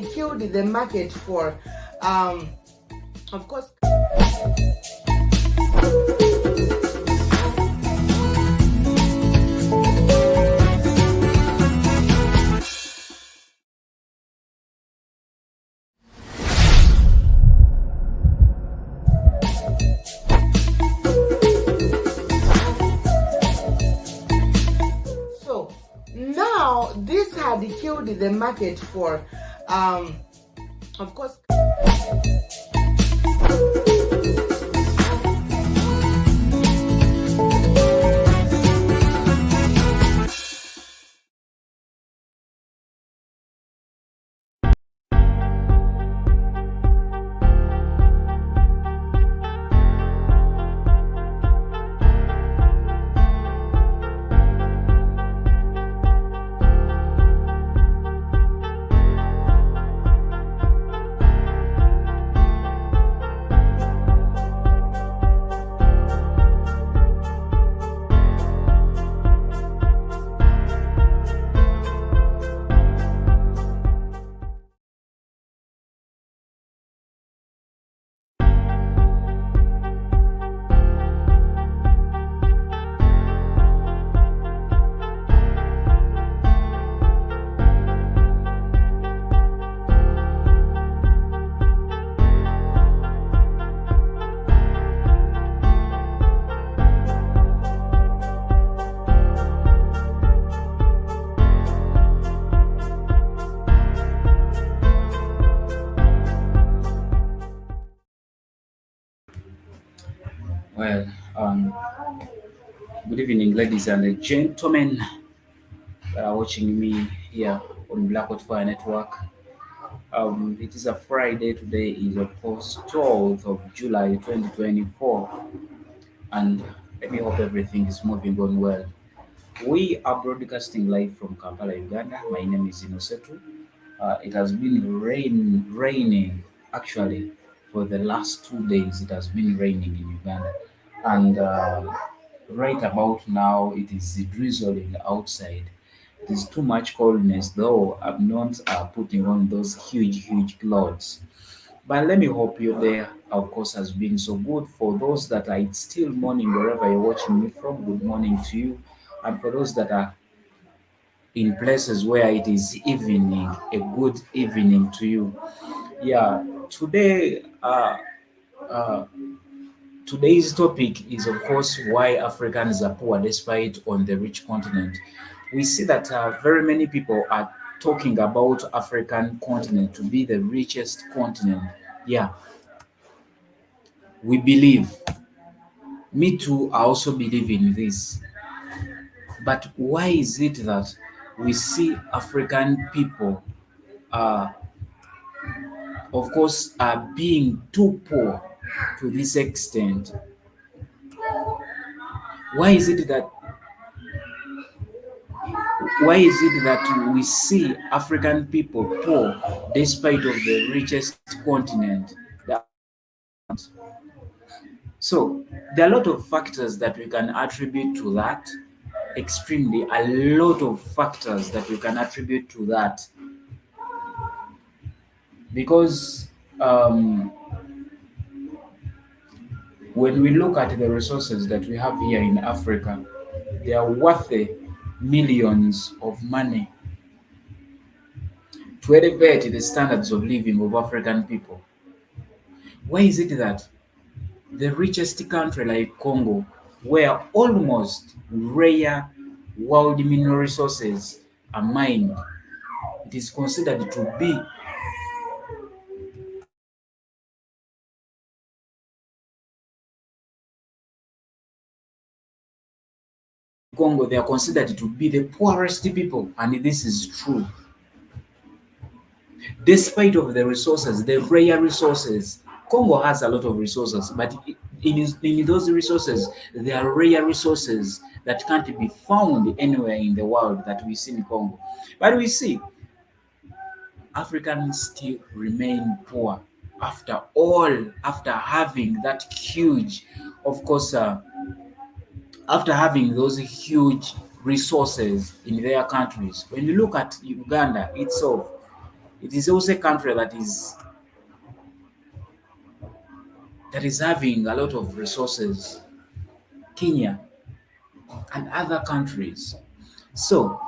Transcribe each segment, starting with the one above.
killed the market for, of course. So now this had killed the market for, of course. Well, good evening, ladies and gentlemen that are watching me here on Black Fire Network. It is a Friday. Today is, of course, 12th of July 2024, and let me hope everything is moving on well. We are broadcasting live from Kampala, Uganda. My name is INNOSSETU. It has been raining actually for the last 2 days. It has been raining in Uganda, and right about now it is drizzling outside. It is too much coldness, though I'm not putting on those huge clothes. But let me hope you there, of course, has been so good. For those that are it's still morning wherever you're watching me from, good morning to you. And for those that are in places where it is evening, a good evening to you. Yeah, today, uh, today's topic is, of course, why Africans are poor despite on the rich continent. We see that very many people are talking about African continent to be the richest continent. Yeah, we believe. Me too, I also believe in this. But why is it that we see African people, uh, of course, are being too poor to this extent? Why is it that we see African people poor despite of the richest continent? So there are a lot of factors that we can attribute to that. Extremely, a lot of factors that we can attribute to that, because when we look at the resources that we have here in Africa, they are worth millions of money to elevate the standards of living of African people. Why is it that the richest country like Congo, where almost rare world mineral resources are mined, it is considered to be Congo, they are considered to be the poorest people, and this is true. Despite of the resources, the rare resources, Congo has a lot of resources, but in those resources, there are rare resources that can't be found anywhere in the world that we see in Congo. But we see Africans still remain poor after all, after having that huge, of course, after having those huge resources in their countries. When you look at Uganda itself, It is also a country that is having a lot of resources. Kenya and other countries. So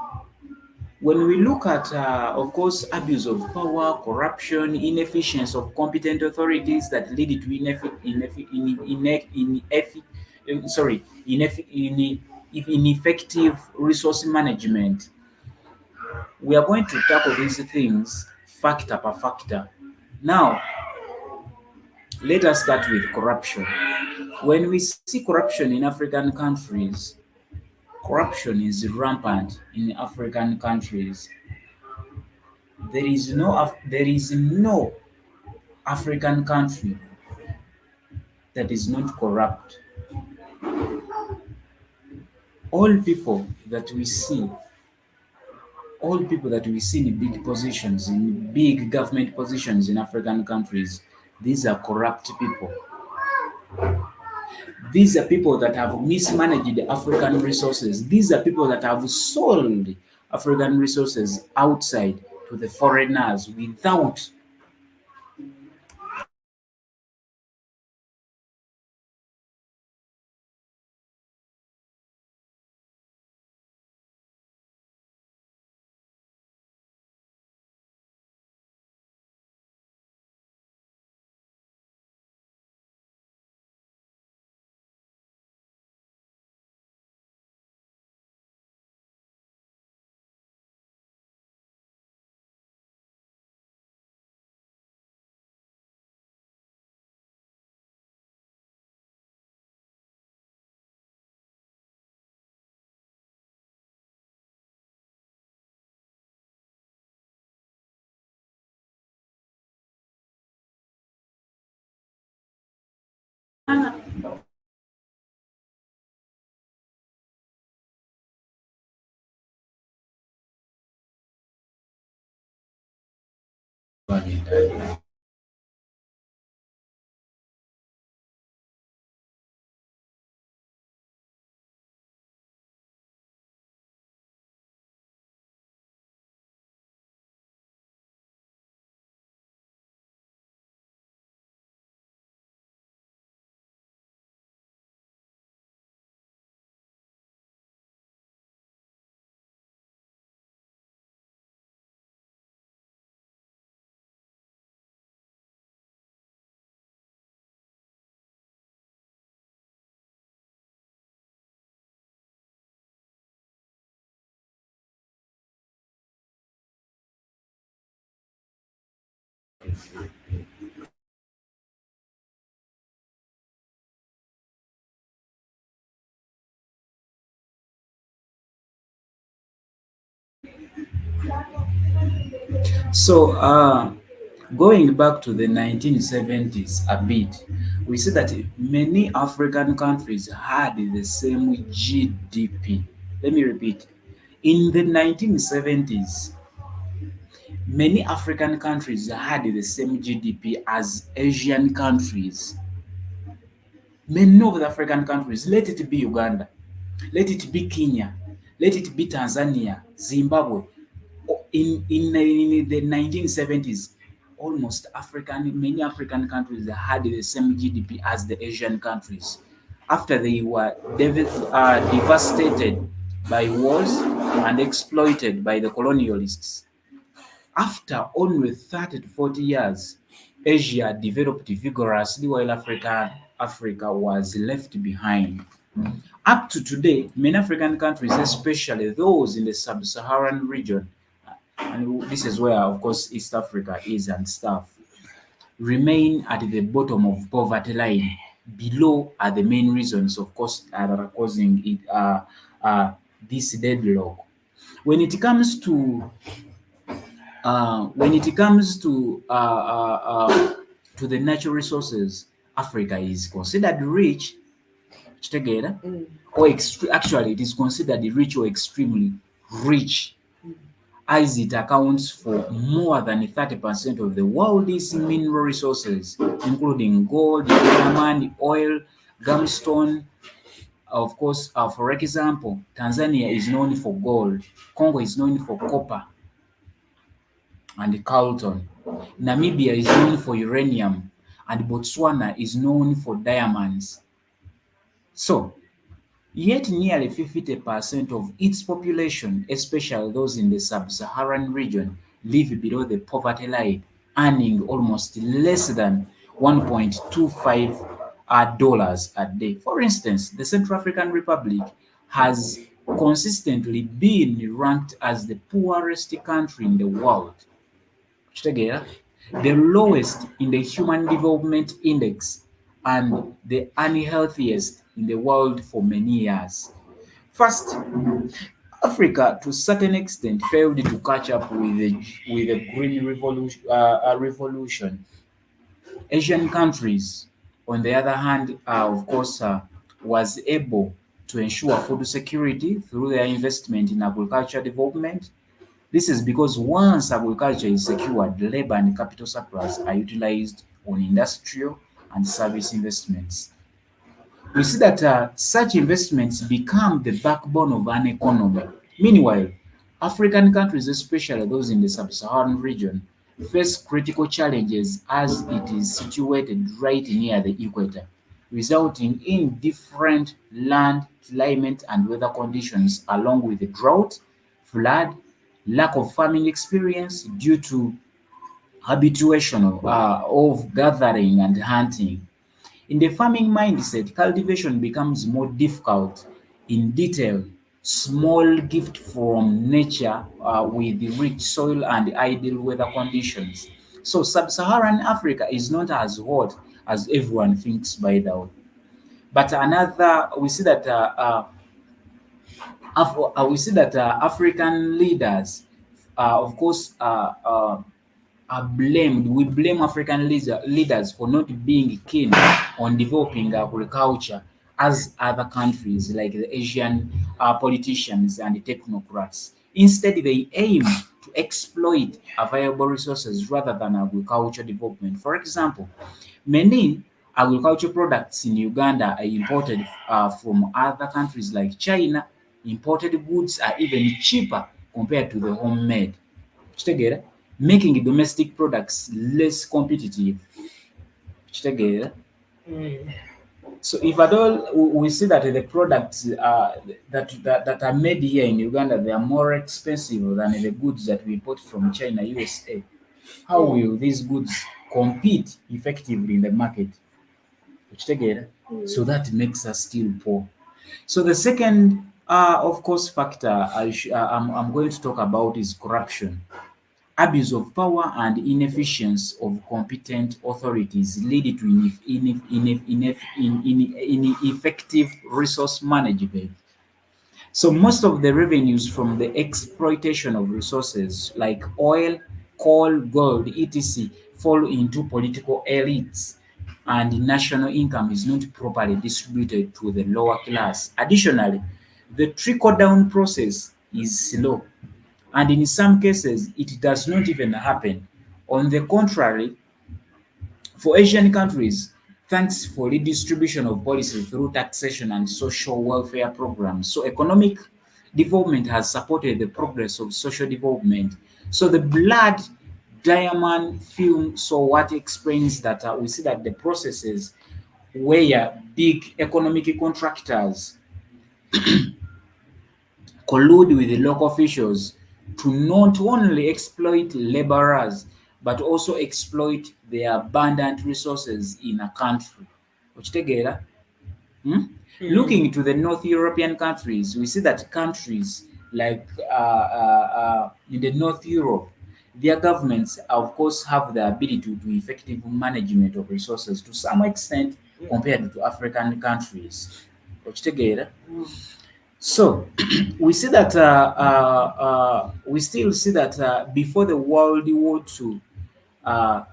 when we look at, of course, abuse of power, corruption, inefficiency of competent authorities that lead to ineffective resource management, we are going to tackle these things factor per factor. Now, let us start with corruption. When we see corruption in African countries, corruption is rampant in African countries. There is no African country that is not corrupt. All people that we see, all people that we see in big positions, in big government positions in African countries, these are corrupt people. These are people that have mismanaged the African resources. These are people that have sold African resources outside to the foreigners without So, going back to the 1970s a bit, we see that many African countries had the same GDP. Let me repeat. In the 1970s, many African countries had the same GDP as Asian countries. Many of the African countries, let it be Uganda, let it be Kenya, let it be Tanzania, Zimbabwe. In the 1970s, many African countries had the same GDP as the Asian countries. After they were devastated by wars and exploited by the colonialists. After only 30 to 40 years, Asia developed vigorously while Africa was left behind. Up to today, many African countries, especially those in the sub-Saharan region, and this is where, of course, East Africa is and stuff, remain at the bottom of poverty line. Below are the main reasons, of course, that are causing this deadlock. When it comes to to the natural resources, Africa is considered rich. Together, Mm. actually, it is considered rich or extremely rich, as it accounts for more than 30% of the world's mineral resources, including gold, diamond, oil, gumstone. Of course, for example, Tanzania is known for gold, Congo is known for copper, and Carlton. Namibia is known for uranium, and Botswana is known for diamonds. So, yet nearly 50% of its population, especially those in the sub-Saharan region, live below the poverty line, earning almost less than 1.25 dollars a day. For instance, the Central African Republic has consistently been ranked as the poorest country in the world. Together, the lowest in the Human Development Index and the unhealthiest in the world for many years. First, Africa, to a certain extent, failed to catch up with the Green Revolution. Asian countries, on the other hand, of course, was able to ensure food security through their investment in agriculture development. This is because once agriculture is secured, labor and capital surplus are utilized on industrial and service investments. We see that such investments become the backbone of an economy. Meanwhile, African countries, especially those in the sub-Saharan region, face critical challenges as it is situated right near the equator, resulting in different land, climate, and weather conditions, along with drought, flood, lack of farming experience due to habituation of gathering and hunting. In the farming mindset, cultivation becomes more difficult in detail. Small gift from nature with the rich soil and ideal weather conditions. So sub-Saharan Africa is not as hot as everyone thinks by the way. But another, we see that African leaders, of course, are blamed. We blame African leaders for not being keen on developing agriculture as other countries like the Asian politicians and the technocrats. Instead, they aim to exploit available resources rather than agriculture development. For example, many agriculture products in Uganda are imported from other countries like China. Imported goods are even cheaper compared to the homemade. Kitegeera? Making domestic products less competitive. Kitegeera? Mm. So if at all we see that the products that are made here in Uganda, they are more expensive than the goods that we import from China, USA, how Mm. will these goods compete effectively in the market? Kitegeera? So that makes us still poor. So the second, of course, factor I'm going to talk about is corruption. Abuse of power and inefficiency of competent authorities lead to ineffective resource management. So most of the revenues from the exploitation of resources like oil, coal, gold, etc. fall into political elites, and national income is not properly distributed to the lower class. Additionally, the trickle-down process is slow, and in some cases it does not even happen. On the contrary, for Asian countries, thanks for redistribution of policy through taxation and social welfare programs. So economic development has supported the progress of social development. So the blood diamond film, so what explains that we see that the processes where big economic contractors collude with the local officials to not only exploit laborers but also exploit the abundant resources in a country. Okitegeera? Hmm? Mm. Looking to the North European countries, we see that countries like in the North Europe, their governments, of course, have the ability to do effective management of resources to some extent Yeah. compared to African countries. Okitegeera? Mm. So we see that we still see that before the World War II, uh,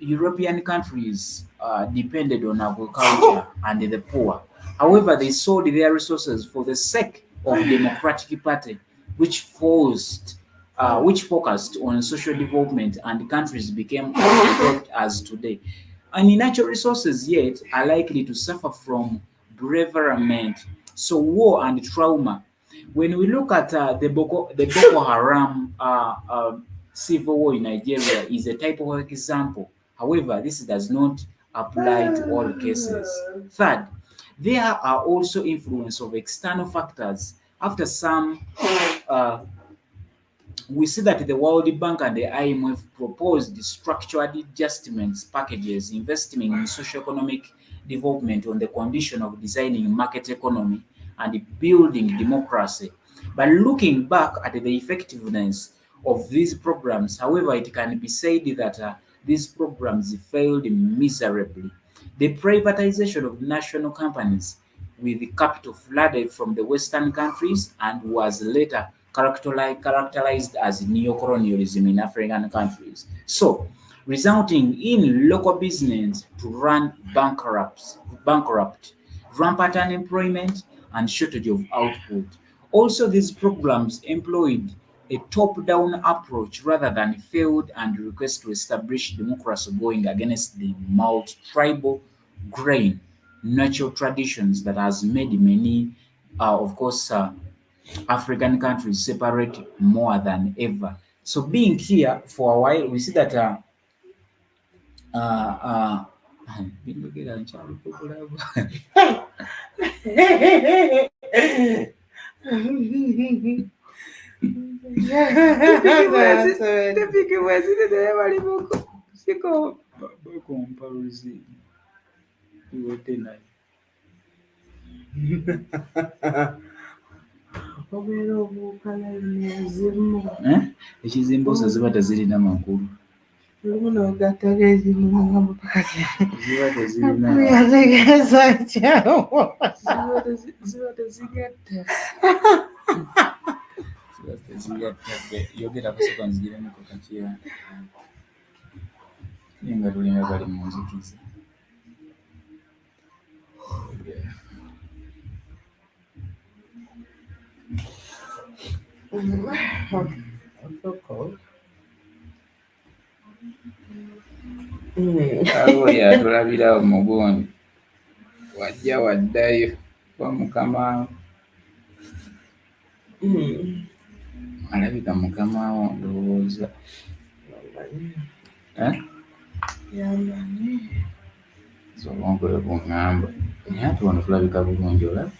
European countries depended on agriculture and the poor. However, they sold their resources for the sake of democratic party, which focused on social development, and countries became as developed as today. And natural resources yet are likely to suffer from bereavement, so war and trauma. When we look at the Boko Haram civil war in Nigeria is a type of example. However, this does not apply to all cases. Third, there are also influence of external factors. After some uh, we see that the World Bank and the IMF proposed structured adjustments packages investing in socio-economic development on the condition of designing market economy and building democracy. But looking back at the effectiveness of these programs, however, it can be said that these programs failed miserably. The privatization of national companies with capital flooded from the Western countries and was later characterized as neocolonialism in African countries. So, resulting in local business to run bankrupt, rampant unemployment, and shortage of output. Also, these programs employed a top-down approach rather than failed and request to establish democracy going against the multi-tribal grain natural traditions that has made many, of course, African countries separate more than ever. So being here for a while, we see that uh, That's it. Obeera obuukalalizimu ekizimbuusa ziba tezirina makulu lumu n'ogatta gezimu ngamba pakati ziba tezirina yategeeza kyawo ziba tezigatta ziba tezigatta yogera kusooka nzigiremu ku kakiya naye nga tulina bali mu nzikiza. Waliwo yatulabira omugundi wajja waddayo wa mukama alabika mukama wo ndowooza zobwonkole buŋŋamba naye ate wano tulabika bulungi olaba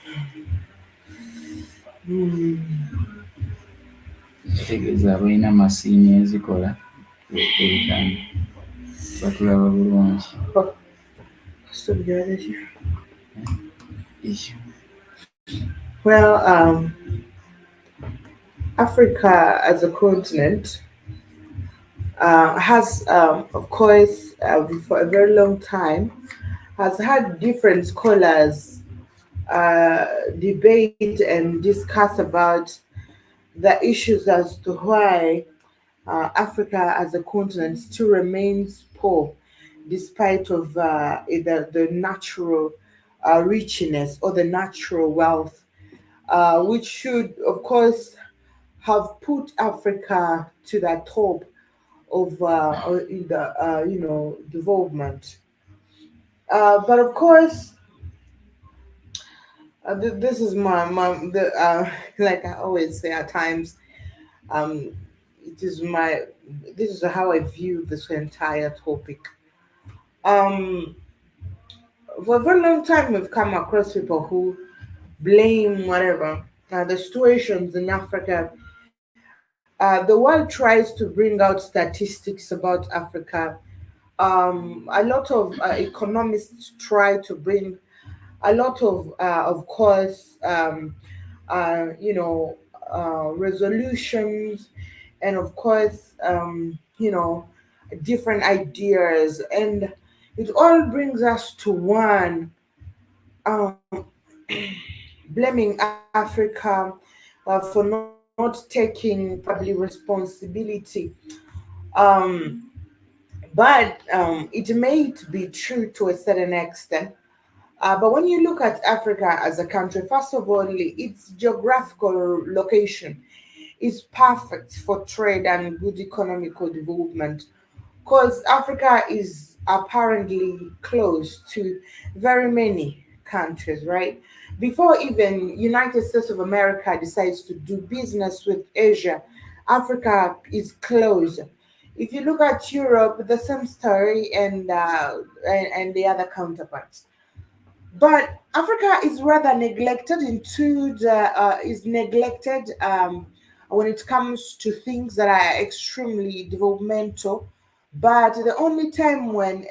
kitegeeza abalina masiini ezikola ebitanda batulaba bulungi. Well, Africa as a continent has, of course, for a very long time, has had different scholars debate and discuss about the issues as to why Africa as a continent still remains poor, despite of either the natural richness or the natural wealth, which should, of course, have put Africa to the top of in the development. But of course, this is like I always say at times, um, it is my this is how I view this entire topic. Um, for a very long time, we've come across people who blame whatever the situations in Africa. The world tries to bring out statistics about Africa. A lot of economists try to bring a lot of course, resolutions, and of course, different ideas, and it all brings us to one, um, blaming Africa for not taking probably responsibility. Um, but it may be true to a certain extent. But when you look at Africa as a country, first of all, its geographical location is perfect for trade and good economical development because Africa is apparently close to very many countries, right? Before even United States of America decides to do business with Asia, Africa is close. If you look at Europe, the same story, and the other counterparts. But Africa is rather neglected into the is neglected when it comes to things that are extremely developmental. But the only time when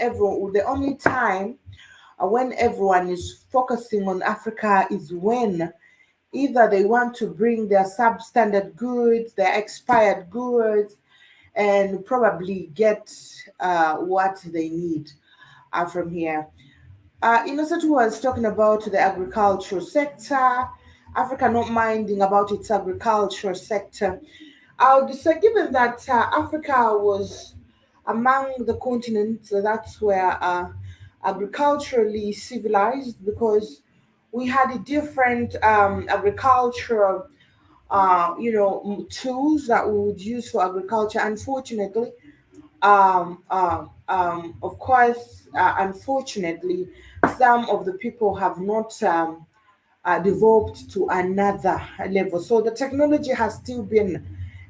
everyone is focusing on Africa is when either they want to bring their substandard goods, their expired goods, and probably get what they need from here. Innocent was talking about the agricultural sector, Africa not minding about its agricultural sector. I would say, given that Africa was among the continents that were agriculturally civilized, because we had a different agricultural, tools that we would use for agriculture. Unfortunately, of course, unfortunately, some of the people have not developed to another level. So the technology has still been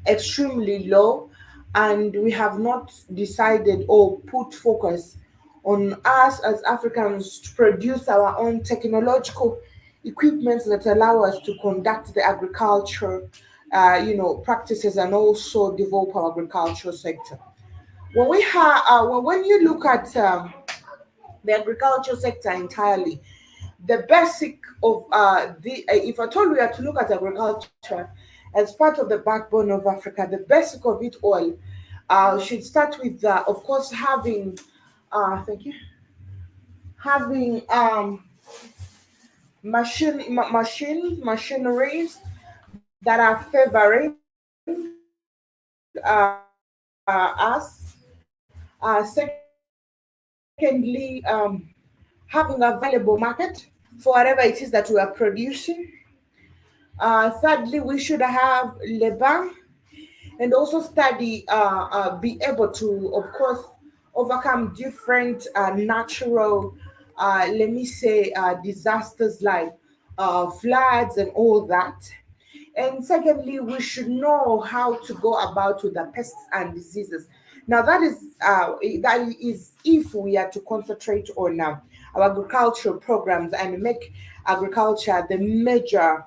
extremely low, and we have not decided or put focus on us as Africans to produce our own technological equipment that allow us to conduct the agriculture, practices, and also develop our agricultural sector. When you look at the agricultural sector entirely, the basic of the if at all we are to look at agriculture as part of the backbone of Africa, the basic of it all should start with, of course, having thank you, having machineries that are favoring us. Secondly, having available market for whatever it is that we are producing. Thirdly, we should have labor, and also be able to, of course, overcome different natural, let me say, disasters like floods and all that. And secondly, we should know how to go about with the pests and diseases. Now, that is if we are to concentrate on our agricultural programs and make agriculture the major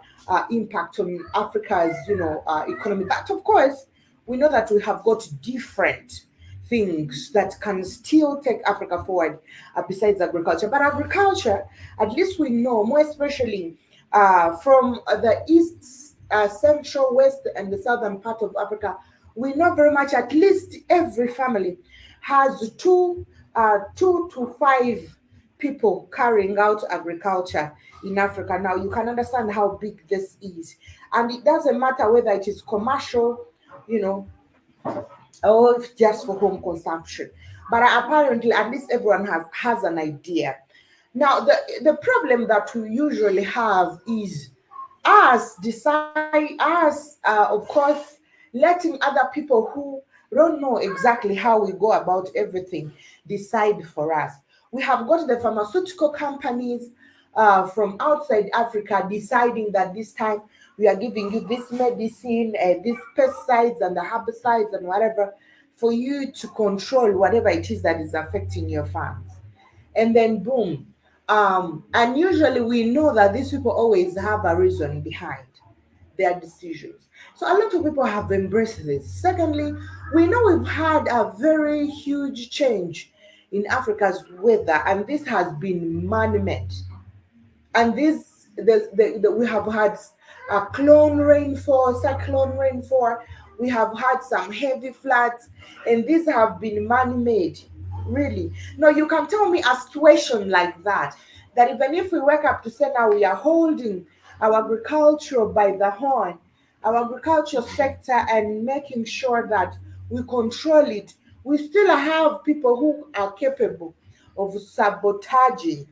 impact on Africa's, economy. But of course, we know that we have got different things that can still take Africa forward besides agriculture. But agriculture, at least we know, more especially from the east, central, west, and the southern part of Africa, we know very much at least every family has two to five people carrying out agriculture in Africa. Now you can understand how big this is, and it doesn't matter whether it is commercial, you know, or if just for home consumption. But apparently, at least everyone has an idea. Now, the problem that we usually have is of course, letting other people who don't know exactly how we go about everything decide for us. We have got the pharmaceutical companies from outside Africa deciding that this time we are giving you this medicine, these pesticides and the herbicides and whatever, for you to control whatever it is that is affecting your farms. And then boom. And usually we know that these people always have a reason behind their decisions. So a lot of people have embraced this. Secondly, we know we've had a very huge change in Africa's weather, and this has been man-made. And we have had a clone rainfall, cyclone rainfall. We have had some heavy floods, and these have been man-made. Really, no, you can tell me a situation like that. That even if we wake up to say now we are holding our agriculture by the horn, our agriculture sector, and making sure that we control it, we still have people who are capable of sabotaging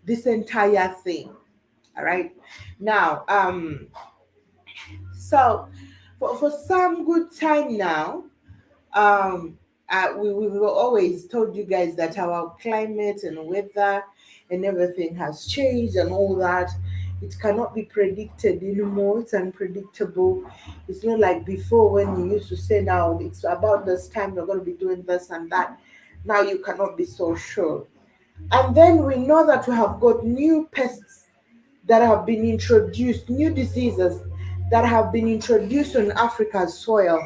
this entire thing. All right. Now, so for some good time now, we've always told you guys that our climate and weather and everything has changed and all that. It cannot be predicted anymore. It's unpredictable. It's not like before when you used to say, now it's about this time we're going to be doing this and that. Now you cannot be so sure. And then we know that we have got new pests that have been introduced, new diseases that have been introduced on Africa's soil.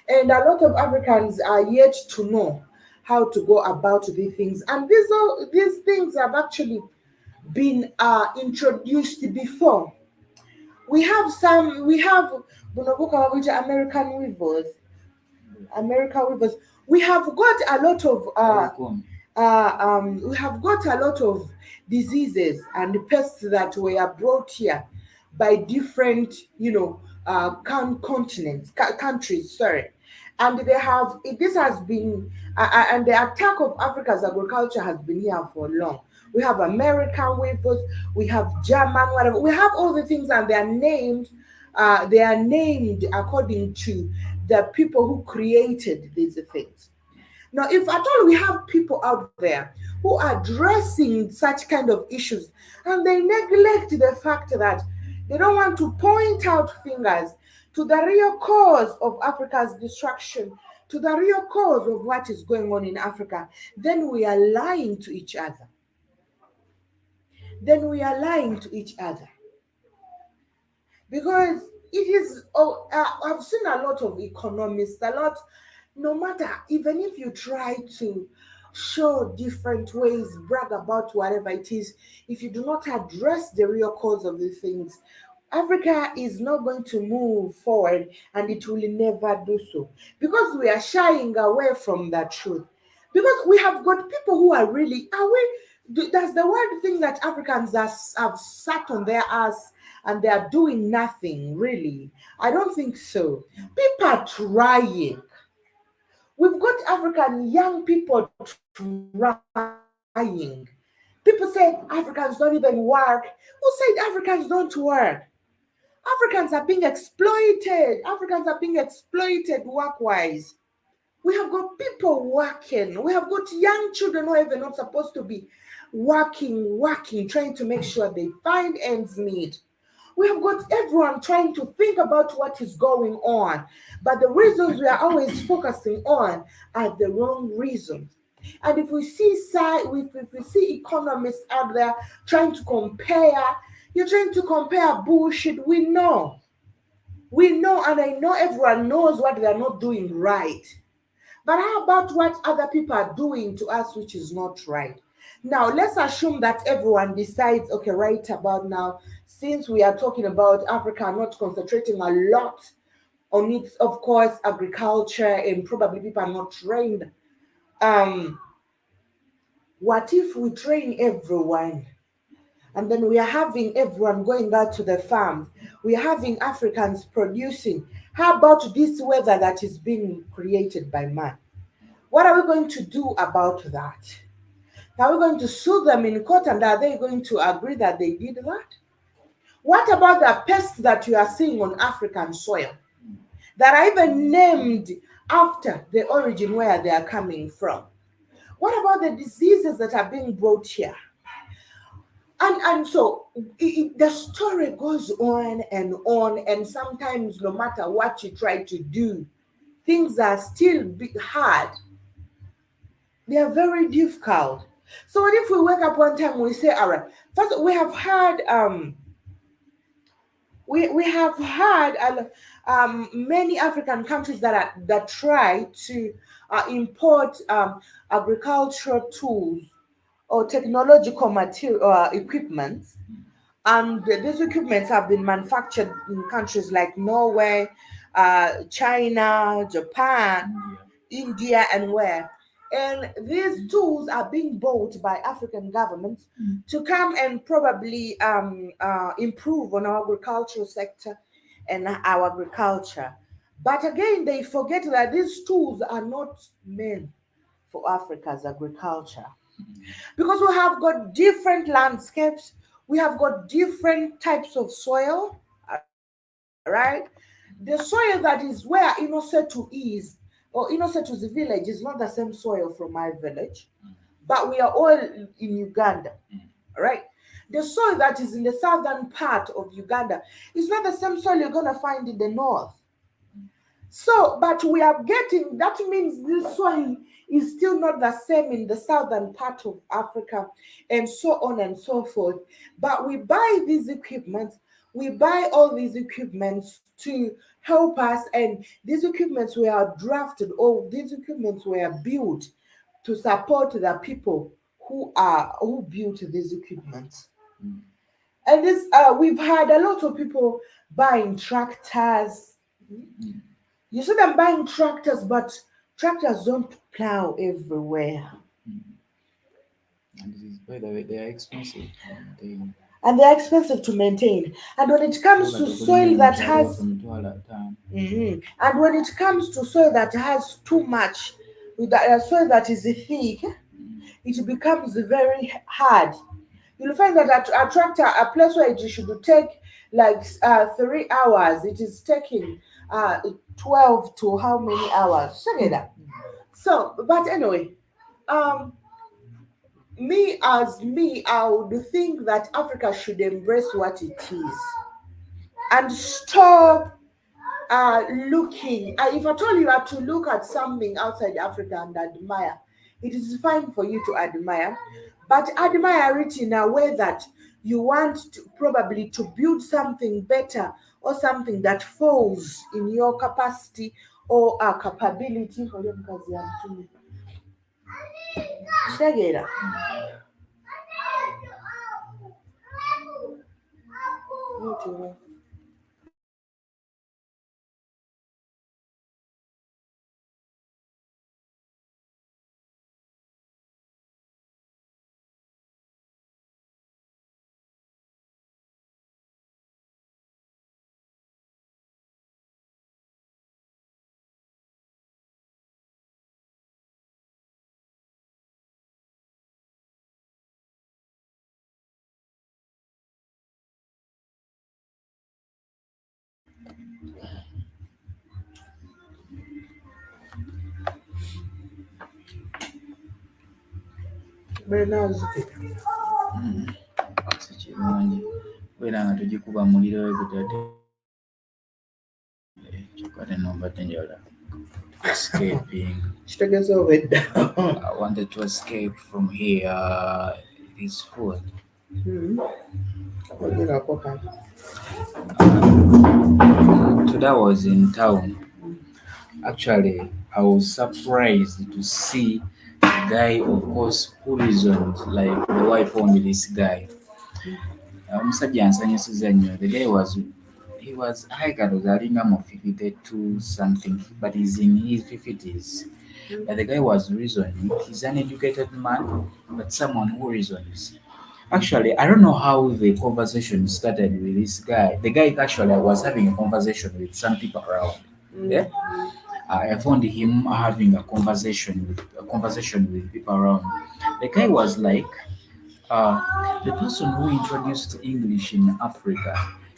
And a lot of Africans are yet to know how to go about these things. And these things have actually been introduced before. We have Bunobuka, which are American weavers. American weavers. We have got a lot of we have got a lot of diseases and pests that were brought here by different, continents, countries. Sorry, and they have this has been and the attack of Africa's agriculture has been here for long. We have American weavers, we have German, whatever. We have all the things, and they are named. They are named according to the people who created these things. Now, if at all we have people out there who are addressing such kind of issues and they neglect the fact that they don't want to point out fingers to the real cause of Africa's destruction, to the real cause of what is going on in Africa, then we are lying to each other. Then we are lying to each other. Because it is, I've seen a lot of economists, a lot, no matter, even if you try to show different ways, brag about whatever it is, if you do not address the real cause of the things, Africa is not going to move forward, and it will never do so, because we are shying away from the truth. Because we have got people who are really, does the world think that Africans have sat on their ass and they are doing nothing, really? I don't think so. People are trying. We've got African young people trying. People say Africans don't even work. Who said Africans don't work? Africans are being exploited. Africans are being exploited work-wise. We have got people working. We have got young children who are even not supposed to be working, trying to make sure they find ends meet. We have got everyone trying to think about what is going on, but the reasons we are always focusing on are the wrong reasons. And if we see if we see economists out there trying to compare, you're trying to compare bullshit. We know, and I know everyone knows what they are not doing right. But how about what other people are doing to us, which is not right? Now, let's assume that everyone decides, okay, right about now, since we are talking about Africa not concentrating a lot on its, of course, agriculture, and probably people are not trained. Um, what if we train everyone? And then we are having everyone going out to the farms. We are having Africans producing. How about this weather that is being created by man? What are we going to do about that? Are we going to sue them in court, and are they going to agree that they did that? What about the pests that you are seeing on African soil that are even named after the origin where they are coming from? What about the diseases that are being brought here? And so the story goes on, and sometimes no matter what you try to do, things are still hard. They are very difficult. So what if we wake up one time and we say, all right, first we have had many African countries that try to import agricultural tools or technological material equipment, and these equipments have been manufactured in countries like Norway, China, Japan, India, and where. And these tools are being bought by African governments to come and probably improve on our agricultural sector and our agriculture. But again, they forget that these tools are not meant for Africa's agriculture, because we have got different landscapes, we have got different types of soil, right? The soil that is where Innosetu is, or Innosetu's village, is not the same soil from my village, but we are all in Uganda, right? The soil that is in the southern part of Uganda is not the same soil you're going to find in the north. So, but we are getting, that means this soil is still not the same in the southern part of Africa, and so on and so forth. But we buy these equipments, we buy all these equipments to help us, and these equipments were drafted, or these equipments were built to support the people who built these equipments. Mm. And this we've had a lot of people buying tractors. Mm. You see them buying tractors, but tractors don't plow everywhere. Mm. And this is, by the way, they are expensive to maintain. And they're expensive to maintain. And when it comes Kuba to tokulinnya soil that emitwalo has waffe emitwalo ataano. Mhm. And when it comes to soil that has too much, with the soil that is thick, Mm. it becomes very hard. You'll find that a tractor, a place where it should take like 3 hours, it is taking 12 to how many hours? Check that. So, but anyway, um, me, I would think that Africa should embrace what it is and stop looking. If I told you to look at something outside Africa and admire, it is fine for you to admire, but admire it in a way that you want to probably to build something better, or something that falls in your capacity or capability. Segera. Si kirungi kubeera nga tugikuba muliro we gutadde kyokka tenombadde njala escaping. Kitegeeza obwedda. I wanted to escape from here. This food. Today I was in town. Actually, I was surprised to see a guy, of course, who reasoned like the wife owned this guy. Omusajja ansanyusiza nnyo. The guy he was high alinga mu 52 something, but he's in his 50s. But the guy was reasoning. He's an educated man, but someone who reasons. Actually, I don't know how the conversation started with this guy. The guy actually was having a conversation with some people around. Yeah, I found him having a conversation with people around. The guy was like, uh, the person who introduced English in Africa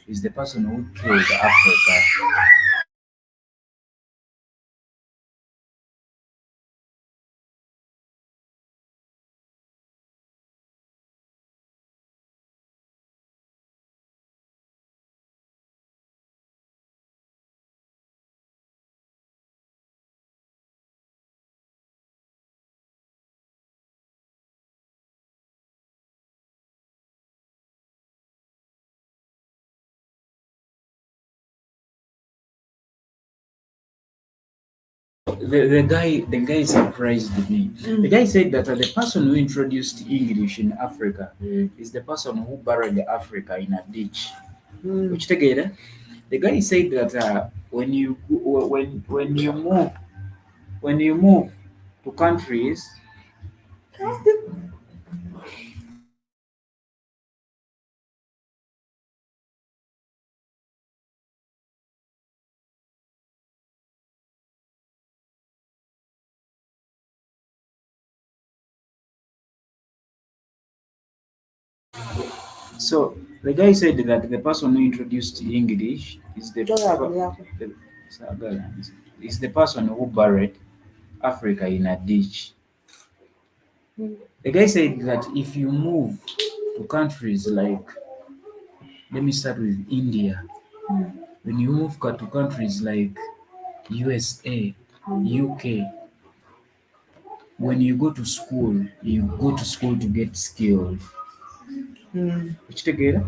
is the person who killed Africa. The guy surprised me. The guy said that the person who introduced English in Africa is the person who buried Africa in a ditch. Which together, the guy said that when you move to countries, so the guy said that the person who introduced English is the person who buried Africa in a ditch. The guy said that if you move to to countries like, let me start with India. When you move to countries like USA, UK, when you go to school to get skilled. mm, Which together,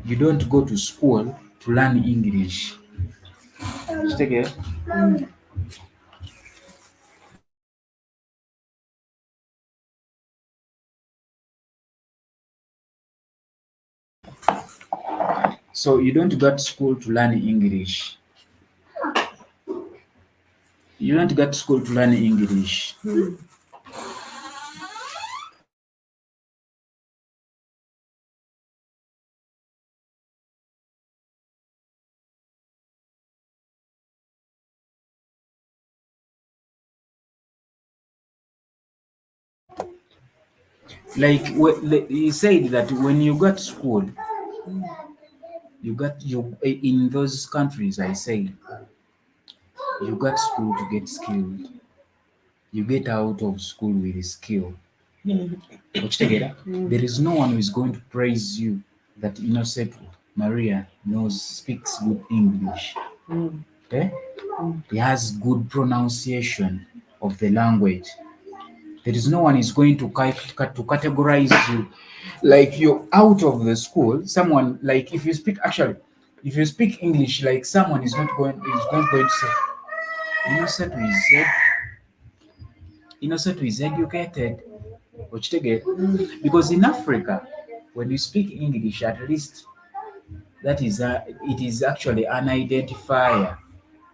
you don't go to school to learn English. Which together. mm. So you don't go to school to learn English. You don't go to school to learn English. Like he said that when you got school, you in those countries. I say you got school to get skilled. You get out of school with a skill. Which together, there is no one who is going to praise you that INNOSSETU Maria knows speaks good English. Okay? He has good pronunciation of the language. There is no one is going to to categorize you like you're out of the school. Someone like if you speak English, like someone is not going to say INNOSSETU is educated. Which together, because in Africa, when you speak English, at least it is actually an identifier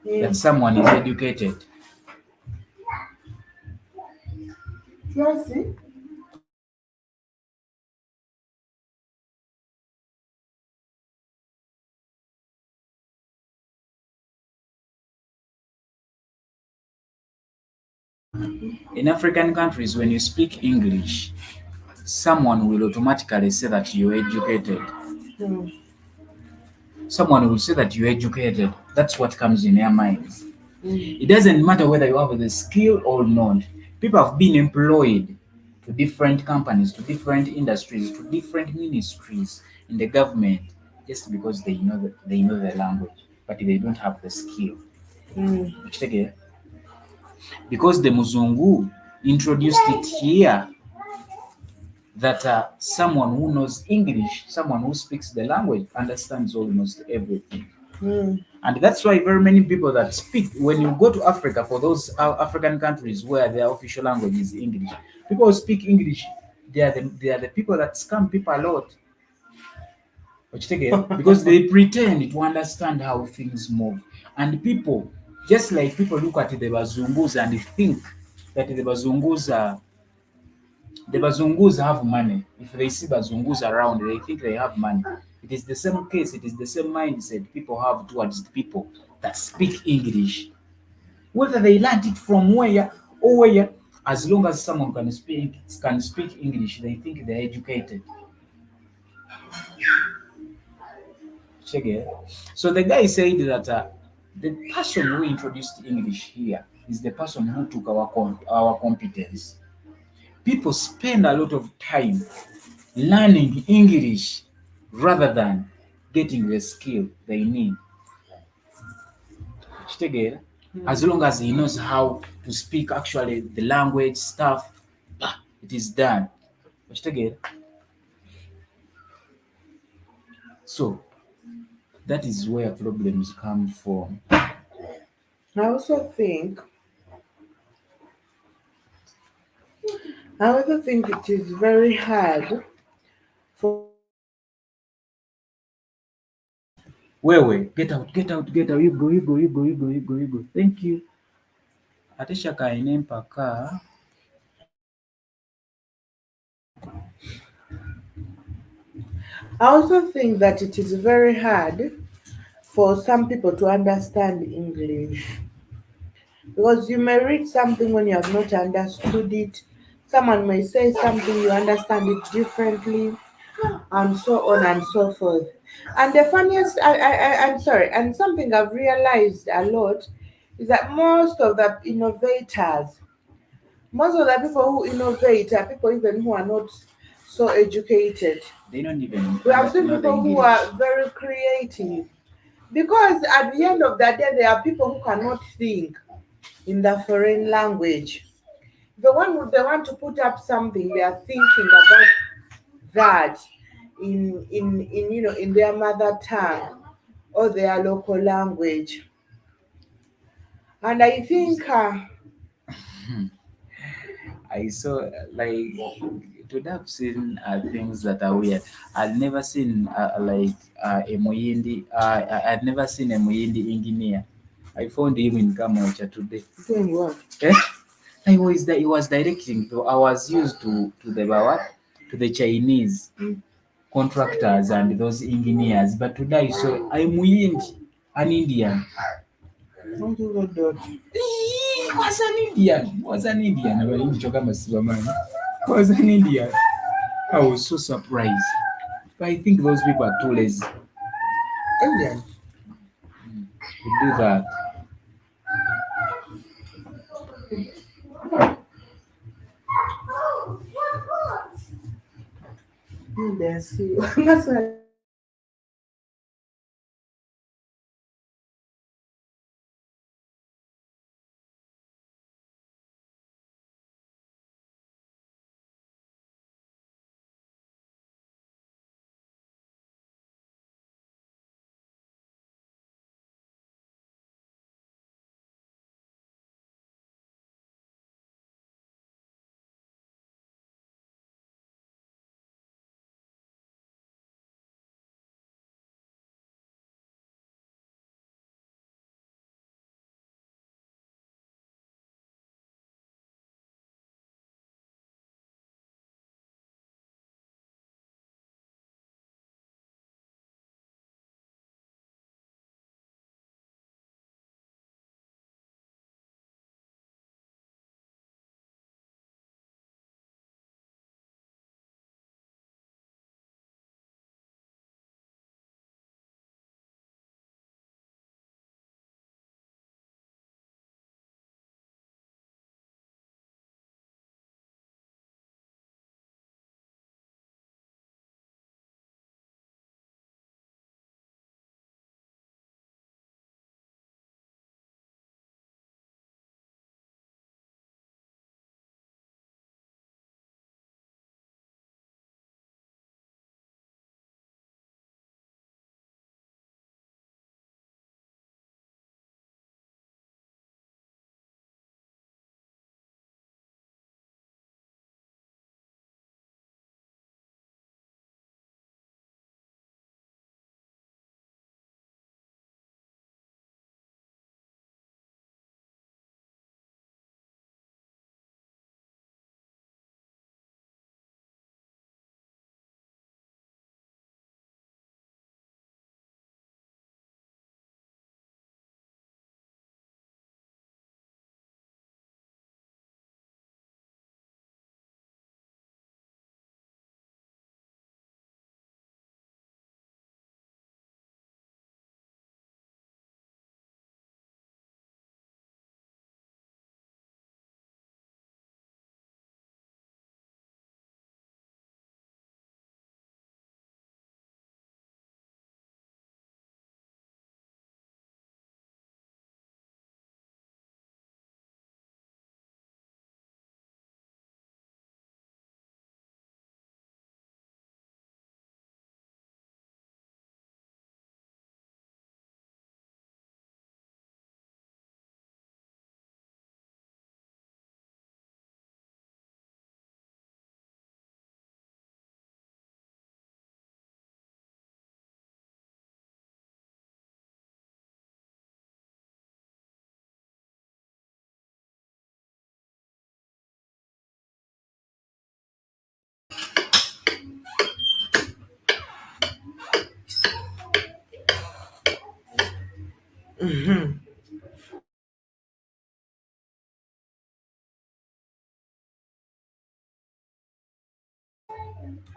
that someone is educated. Tracy? In African countries, when you speak English, someone will automatically say that you're educated. Mm, Someone will say that you're educated. That's what comes in their minds. mm, It doesn't matter whether you have the skill or not. People have been employed to different companies, to different industries, to different ministries in the government just because they know the language, but they don't have the skill. mm, Because the Muzungu introduced it here that someone who knows English, someone who speaks the language, understands almost everything. mm, And that's why very many people that speak, when you go to Africa, for those African countries where their official language is English, people who speak English, they are the people that scam people a lot. But you take it, because they pretend to understand how things move. And people, just like people look at the Bazungus and think that the Bazungus have money. If they see Bazungus around, they think they have money. It is the same case, it is the same mindset people have towards the people that speak English. Whether they learned it from where or where, as long as someone can speak English, they think they're educated. Check it. So the guy said that the person who introduced English here is the person who took our competence. People spend a lot of time learning English rather than getting the skill they need. Chitegera, as long as he knows how to speak actually the language stuff, it is done. Chitegera. So that is where problems come from. I also think I also think it is very hard for Get out, you go. Thank you. Atesha kaine mpaka. I also think that it is very hard for some people to understand English because you may read something when you have not understood it. Someone may say something, you understand it differently, and so on and so forth. And the funniest, I'm sorry, and something I've realized a lot is that most of the people who innovate are people even who are not so educated. They don't even We have seen know the people who English. are very creative. Because at the end of the day, there are people who cannot think in the foreign language. They want to put up something, they are thinking about that in in their mother tongue or their local language. And I think I saw like to have seen things that are weird. I'd never seen a Muyindi. I'd never seen a Muyindi engineer. I found him in Kamocha today. doing what? Eh? He was directing. So I was used to the what? To the Chinese contractors and those engineers. But today I saw a Muyindi, an Indian. What do you do? He was an Indian. He was an Indian. I was an Indian. I was so surprised. I think those people are too lazy Indian. to do that. Indian. See, that's why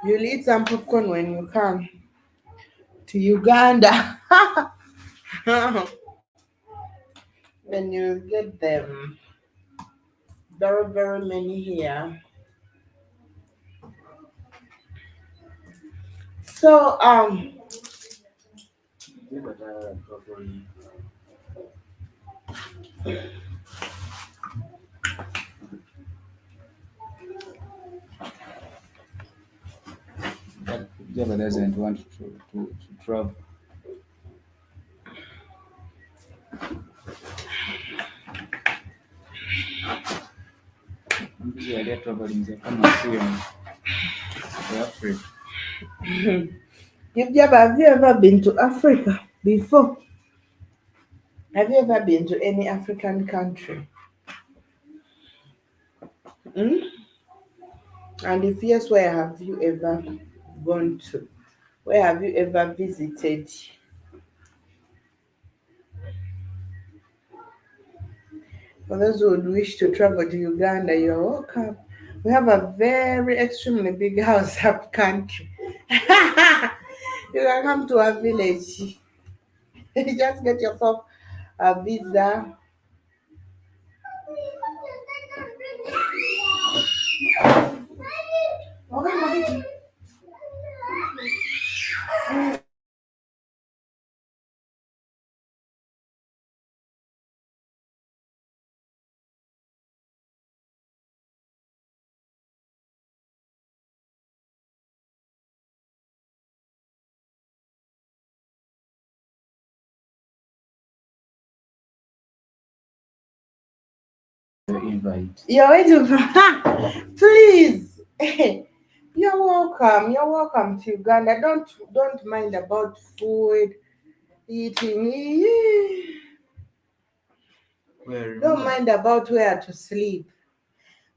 you'll eat some popcorn when you come to Uganda. Then you get them. Very, very many here. So Yeah, but probably but Java doesn't want to travel. I'm busy idea traveling. They come and see the Africa. have you ever been to Africa before? Have you ever been to any African country? Hmm? And if yes, where have you ever gone to? Where have you ever visited? For those who would wish to travel to Uganda, you're welcome. We have a very extremely big house up country. You can come to our village. Just get yourself a visa. Your invite. You're waiting for please. You're welcome. You're welcome to Uganda. Don't mind about food, eating. Well, Don't remember, mind about where to sleep.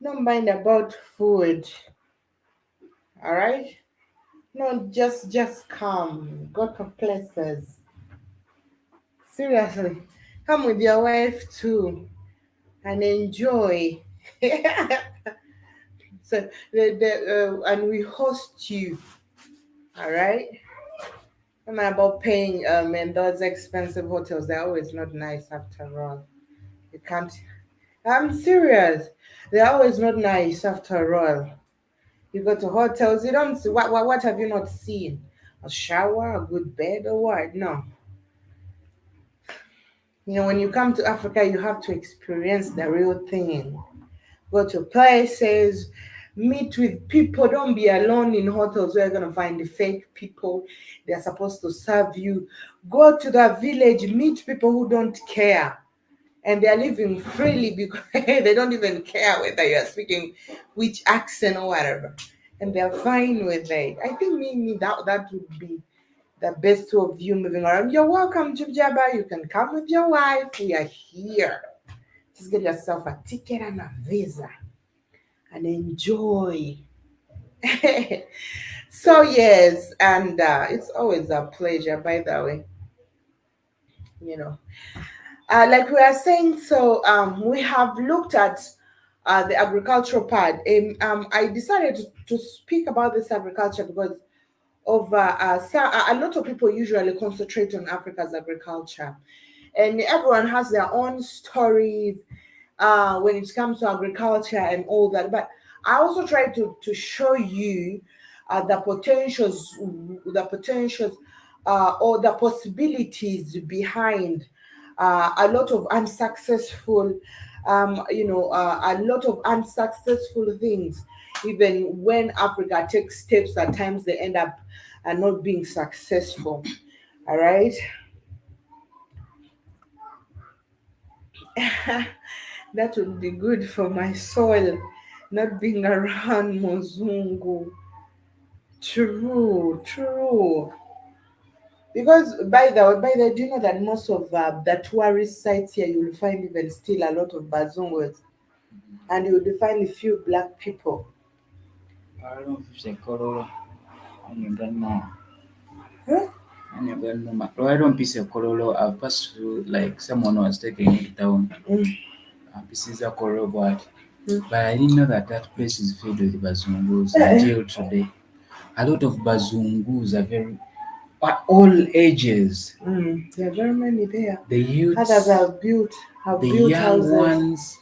Don't mind about food. All right. No, just come. Go to places. Seriously, come with your wife too and enjoy. So and we host you. All right. No matter about paying and those expensive hotels, they're always not nice after all. You can't. I'm serious. They're always not nice after all. You go to hotels, you don't see what have you not seen? A shower, a good bed, or what? No. When you come to Africa, you have to experience the real thing. Go to places, meet with people. Don't be alone in hotels where you're gonna find the fake people. They're supposed to serve you. Go to the village, meet people who don't care. And they're living freely because they don't even care whether you're speaking which accent or whatever. And they're fine with it. I think that would be the best of you moving around. You're welcome, Jibjaba. You can come with your wife. We are here. Just get yourself a ticket and a visa and enjoy. So yes, and it's always a pleasure. By the way, you know, like we are saying. So we have looked at the agricultural part. I decided to speak about this agriculture because of a lot of people usually concentrate on Africa's agriculture, and everyone has their own stories when it comes to agriculture and all that. But I also try to show you the potentials or the possibilities behind a lot of unsuccessful, a lot of unsuccessful things. Even when Africa takes steps, at times they end up not being successful. All right. That would be good for my soul, not being around Mozungu. True, true. Because by the do you know that most of the tourist sites here you will find even still a lot of Bazungus, and you will find a few black people. I don't know if it's a Corolla. And you don't know. Huh? And you don't know. I don't piece of Corolla. I've passed through like someone was taking it down. Mm, Pieces of Corolla, mm. but I didn't know that that place is filled with Bazungus Eh, until today. A lot of Bazungus are very at all ages. There are very many there. The Others youths, have the built young houses. ones,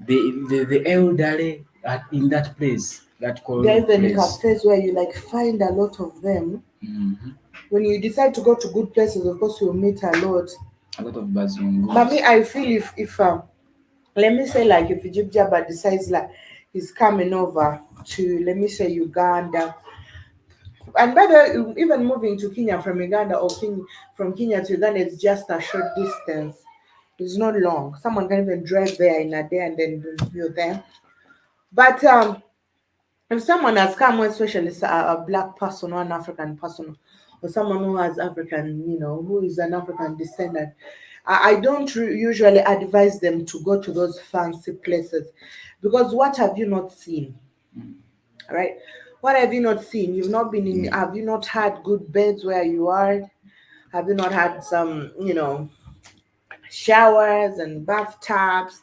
the elderly are in that place. that There are colonial even place. cafes where you like find a lot of them. Mm-hmm. When you decide to go to good places, of course you'll meet a lot. A lot of But me, bazungus. I feel if let me say like if Egypt Jabba decides like he's coming over to, let me say, Uganda, and by the way, even moving to Kenya from Uganda, or from Kenya to Uganda, it's just a short distance. It's not long. Someone can even drive there in a day and then you're there. But if someone has come, especially a black person or an African person, or someone who has African, who is an African descendant, I don't usually advise them to go to those fancy places, because what have you not seen, Mm. right? What have you not seen? You've not been in. Have you not had good beds where you are? Have you not had some, showers and bathtubs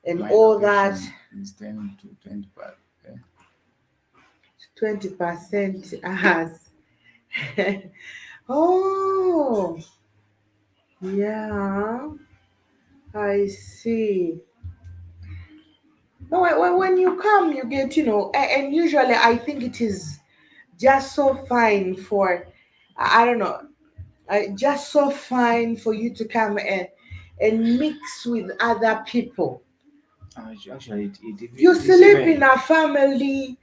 and My all that? location is 10 to 25. Okay? 20% as. Oh, yeah, I see. No, when you come, you get, and usually I think it is just so fine for, I don't know, just so fine for you to come and mix with other people. Actually, You it is sleep even. in a family,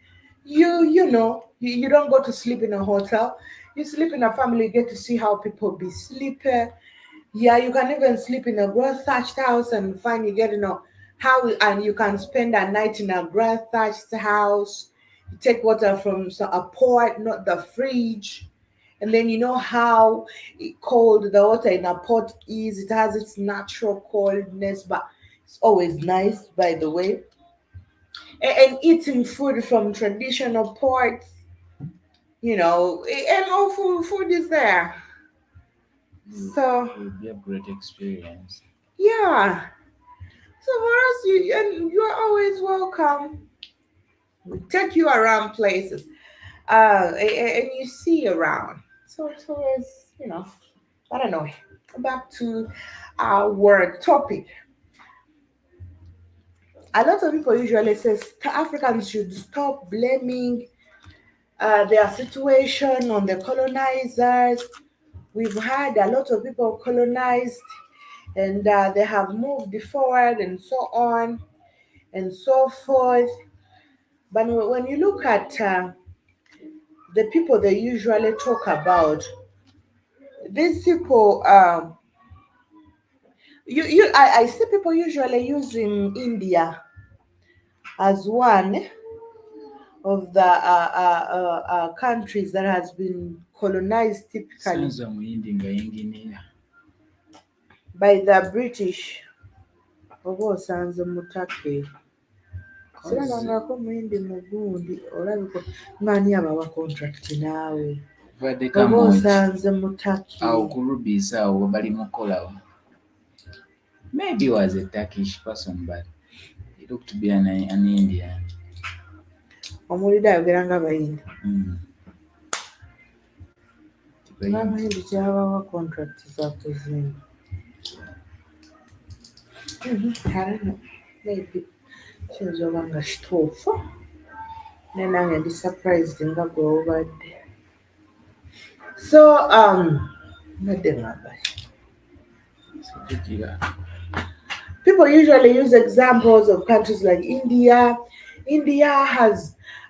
you don't go to sleep in a hotel. You sleep in a family, you get to see how people be sleeping. Yeah, you can even sleep in a grass thatched house and find you get how, and you can spend a night in a grass thatched house. You take water from a pot, not the fridge, and then you know how cold the water in a pot is. It has its natural coldness, but it's always nice, by the way. And eating food from traditional pots, and all food is there. It So will be a great experience. yeah. So for us, you're always welcome. We take you around places, and you see around. So it's always, I don't know. Back to our topic. A lot of people usually say Africans should stop blaming their situation on the colonizers. We've had a lot of people colonized, and they have moved forward and so on and so forth. But when you look at the people they usually talk about, these people, I see people usually using India as one of the countries that has been colonized typically Sanza muyindi nga yinginiya. by the British. Oba osanze mutake Kozi sirabangako muyindi mugundi olabika ngani abawa contract naawe vadde oba kamoji osanze mutaki. awo ku rubies awo bali mukolawo. Maybe was a Turkish person, but he looked to be an Indian. Omuwulire ayogera nga abayindi, Mm. Tibayindi. ng'abayindi kyabawa contract za kuzimba. I don't know. Maybe kiyinza oba nga kituufu naye nange ndi surprised nga gwe obadde. So mbadde ngamba ki? Sijjukira. People usually use examples of countries like India. India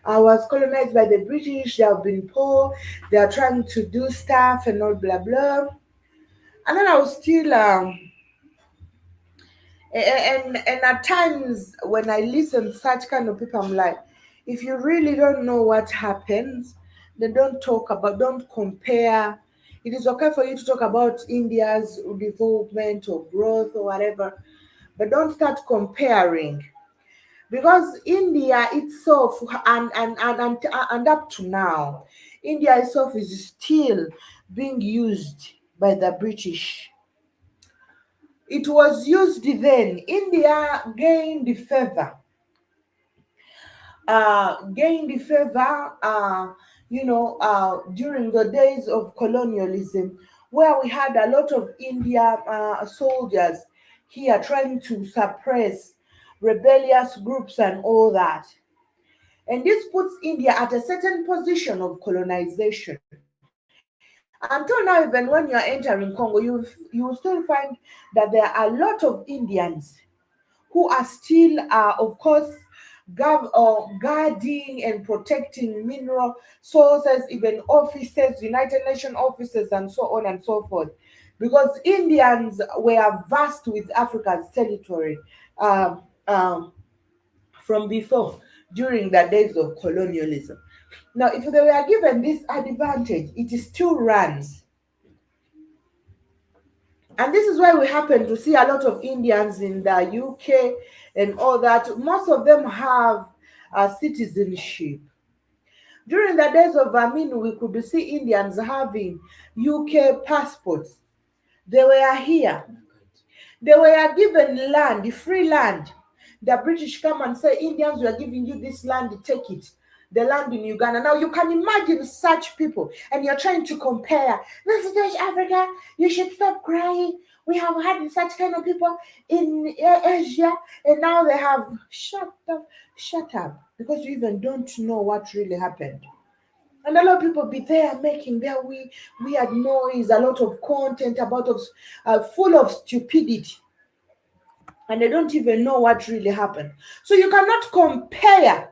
was colonized by the British. They have been poor. They are trying to do stuff and all blah blah. And then I was still and at times when I listen to such kind of people, I'm like, if you really don't know what happens, then don't compare. It is okay for you to talk about India's development or growth or whatever, but don't start comparing, because India itself and up to now, India itself is still being used by the British. It was used then. India gained favor, during the days of colonialism, where we had a lot of India soldiers here trying to suppress rebellious groups and all that. And this puts India at a certain position of colonization. Until now, even when you're entering Congo, you will still find that there are a lot of Indians who are still, of course, guarding and protecting mineral sources, even offices, United Nations offices, and so on and so forth. Because Indians were vast with Africa's territory um, um, from before, during the days of colonialism. Now, if they were given this advantage, it still runs. And this is why we happen to see a lot of Indians in the UK and all that. Most of them have citizenship. During the days of Amin, we could see Indians having UK passports. They were here. They were given land, free land. The British come and say, Indians, we are giving you this land, take it. The land in Uganda. Now you can imagine such people, and you're trying to compare. This is West Africa. You should stop crying. We have had such kind of people in Asia, and now they have shut up, because you even don't know what really happened. And a lot of people be there making their weird noise, a lot of content about of full of stupidity, and they don't even know what really happened. So you cannot compare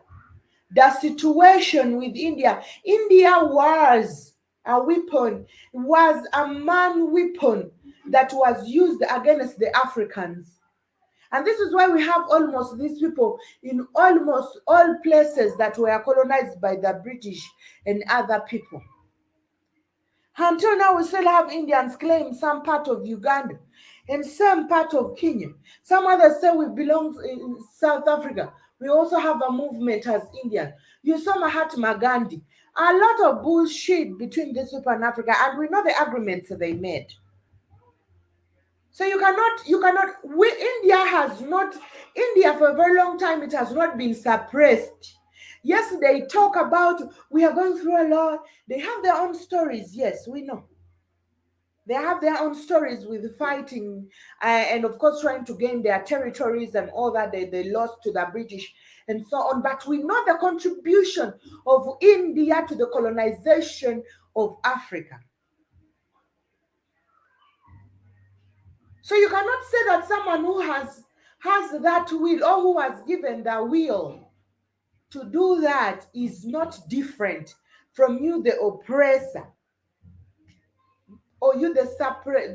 the situation with India. India was a weapon, was a man weapon that was used against the Africans. And this is why we have almost these people in almost all places that were colonized by the British and other people. Until now, we still have Indians claim some part of Uganda and some part of Kenya. Some others say we belong in South Africa. We also have a movement as Indian. You saw Mahatma Gandhi. A lot of bullshit between these people and Africa, and we know the agreements they made. So India has not, India for a very long time, it has not been suppressed. Yes, they talk about we are going through a lot. They have their own stories. Yes, we know. They have their own stories with fighting and, of course, trying to gain their territories and all that they lost to the British and so on. But we know the contribution of India to the colonization of Africa. So you cannot say that someone who has that will, or who has given the will to do that, is not different from you, the oppressor, or you, the suppressed,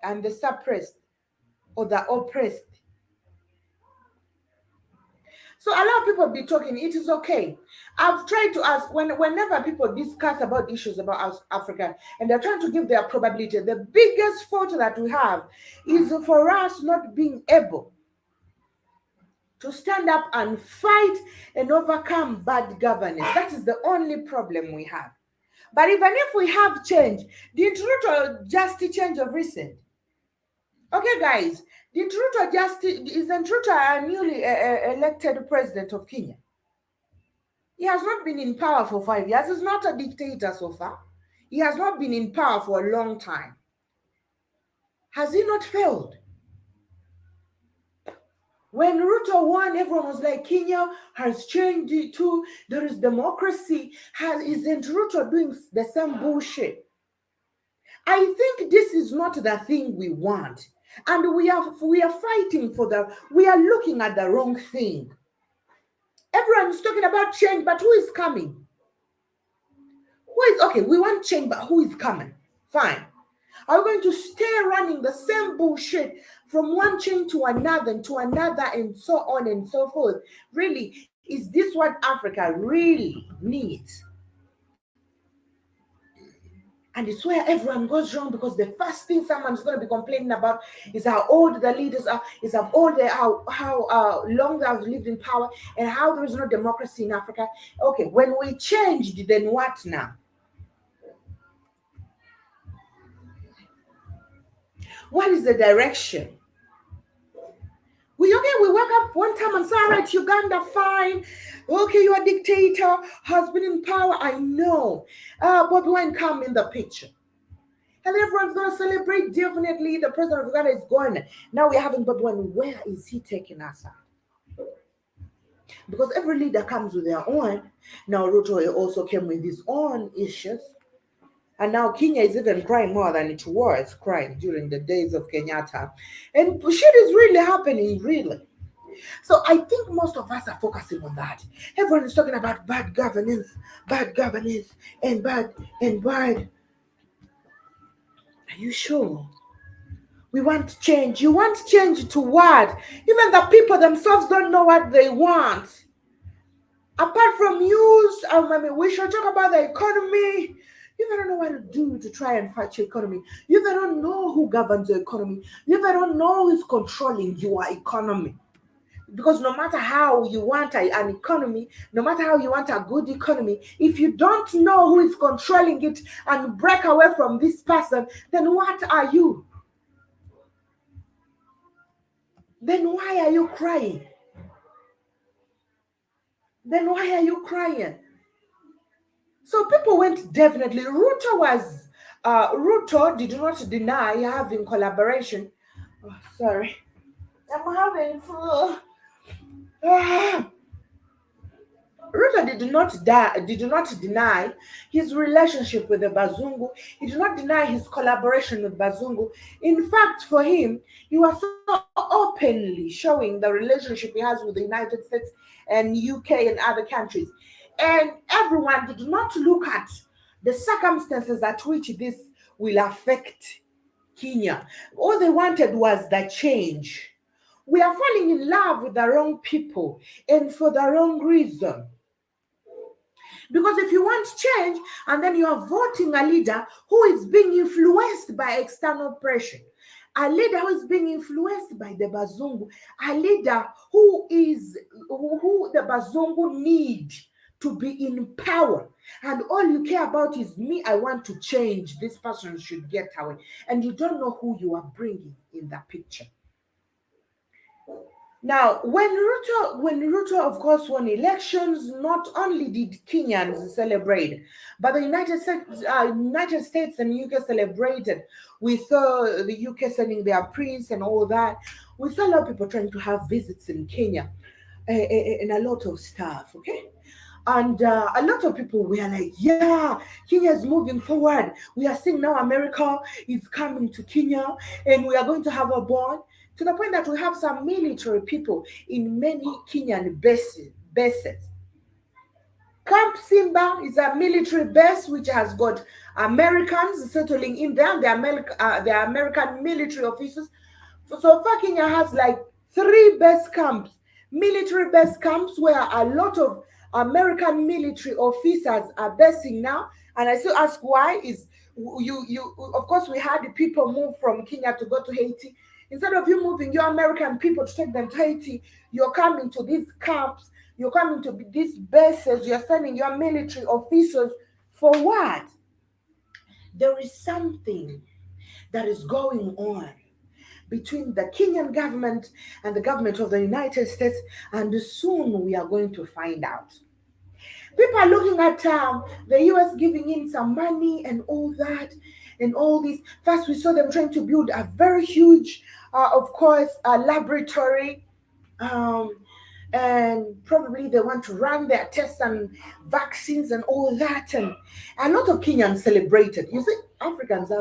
and the suppressed, or the oppressed. So a lot of people be talking. It is okay. I've tried to ask whenever people discuss about issues about Africa, and they're trying to give their probability. The biggest fault that we have is for us not being able to stand up and fight and overcome bad governance. That is the only problem we have. But even if we have change, did Ruto just change of recent? Okay, guys, did Ruto just, isn't Ruto a newly elected president of Kenya? He has not been in power for 5 years. He's not a dictator so far. He has not been in power for a long time. Has he not failed? When Ruto won, everyone was like, Kenya has changed it too. There is democracy. Isn't Ruto doing the same bullshit? I think this is not the thing we want. And we are fighting for we are looking at the wrong thing. Everyone is talking about change, but who is coming? Okay, we want change, but who is coming? Fine. Are we going to stay running the same bullshit from one chain to another and so on and so forth? Really, is this what Africa really needs? And it's where everyone goes wrong, because the first thing someone's going to be complaining about is how old the leaders are, is how old they are, how long they have lived in power, and how there is no democracy in Africa. Okay, when we changed, then what now? What is the direction? We wake up one time and say, all right, Uganda, fine. Okay, your dictator has been in power. I know. Bobby Wine come in the picture. And everyone's going to celebrate. Definitely, the president of Uganda is gone. Now we're having Bobby Wine. Where is he taking us at? because every leader comes with their own. Now Ruto also came with his own issues. And now Kenya is even crying more than it was crying during the days of Kenyatta. And shit is really happening, really. So I think most of us are focusing on that. Everyone is talking about bad governance, and bad and bad. Are you sure? We want change. You want change to what? Even the people themselves don't know what they want. Apart from news, I mean, we should talk about the economy. You don't know what to do to try and fight your economy. You don't know who governs your economy. You don't know who's controlling your economy. Because no matter how you want an economy, no matter how you want a good economy, if you don't know who is controlling it and break away from this person, then what are you? Then why are you crying? Then why are you crying? So people went definitely. Ruto did not deny having collaboration. Oh, sorry, I'm having flu. Ah. Ruto did not deny his relationship with the Bazungu. He did not deny his collaboration with Bazungu. In fact, for him, he was so openly showing the relationship he has with the United States and UK and other countries. And everyone did not look at the circumstances at which this will affect Kenya. All they wanted was the change. We are falling in love with the wrong people and for the wrong reason. Because if you want change and then you are voting a leader who is being influenced by external pressure, a leader who is being influenced by the Bazungu, a leader who the Bazungu need to be in power, and all you care about is me, I want to change, this person should get away, and you don't know who you are bringing in that picture. Now, when Ruto, of course, won elections, not only did Kenyans celebrate, but the United States and UK celebrated. We saw the UK sending their prince and all that. We saw a lot of people trying to have visits in Kenya, and a lot of stuff. Okay, and a lot of people were like, yeah, Kenya is moving forward. We are seeing now America is coming to Kenya and we are going to have a bond. To the point that we have some military people in many Kenyan bases. Camp Simba is a military base which has got Americans settling in there, the American military officers. So far, Kenya has like three base camps, military base camps, where a lot of American military officers are basing now. And I still ask why is you of course we had the people move from Kenya to go to Haiti. Instead of you moving your American people to take them to Haiti, you're coming to these camps, you're coming to these bases, you're sending your military officers for what? There is something that is going on between the Kenyan government and the government of the United States, and soon we are going to find out. People are looking at the US giving in some money and all that and all this. First, we saw them trying to build a very huge, of course, laboratory. Um, and probably they want to run their tests and vaccines and all that. And a lot of Kenyans celebrated. You see, Africans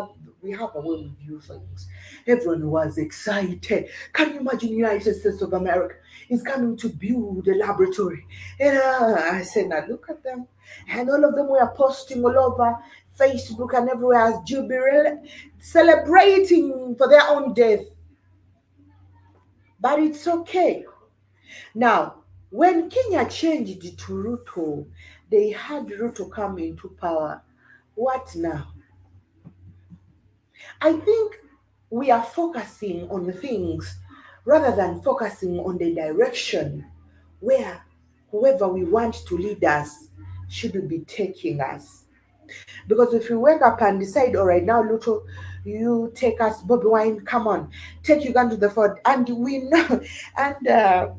we have a way we view things. Everyone was excited. Can you imagine United States of America is coming to build a laboratory? And I said, now look at them. And all of them were posting all over Facebook and everywhere as jubilant, celebrating for their own death. But it's okay. Now, when Kenya changed to Ruto, they had Ruto come into power. What now? I think we are focusing on the things rather than focusing on the direction where whoever we want to lead us should be taking us. Because if we wake up and decide, all right, now Luto, you take us, Bobby Wine, come on, take Uganda to the fort, and we know, and uh,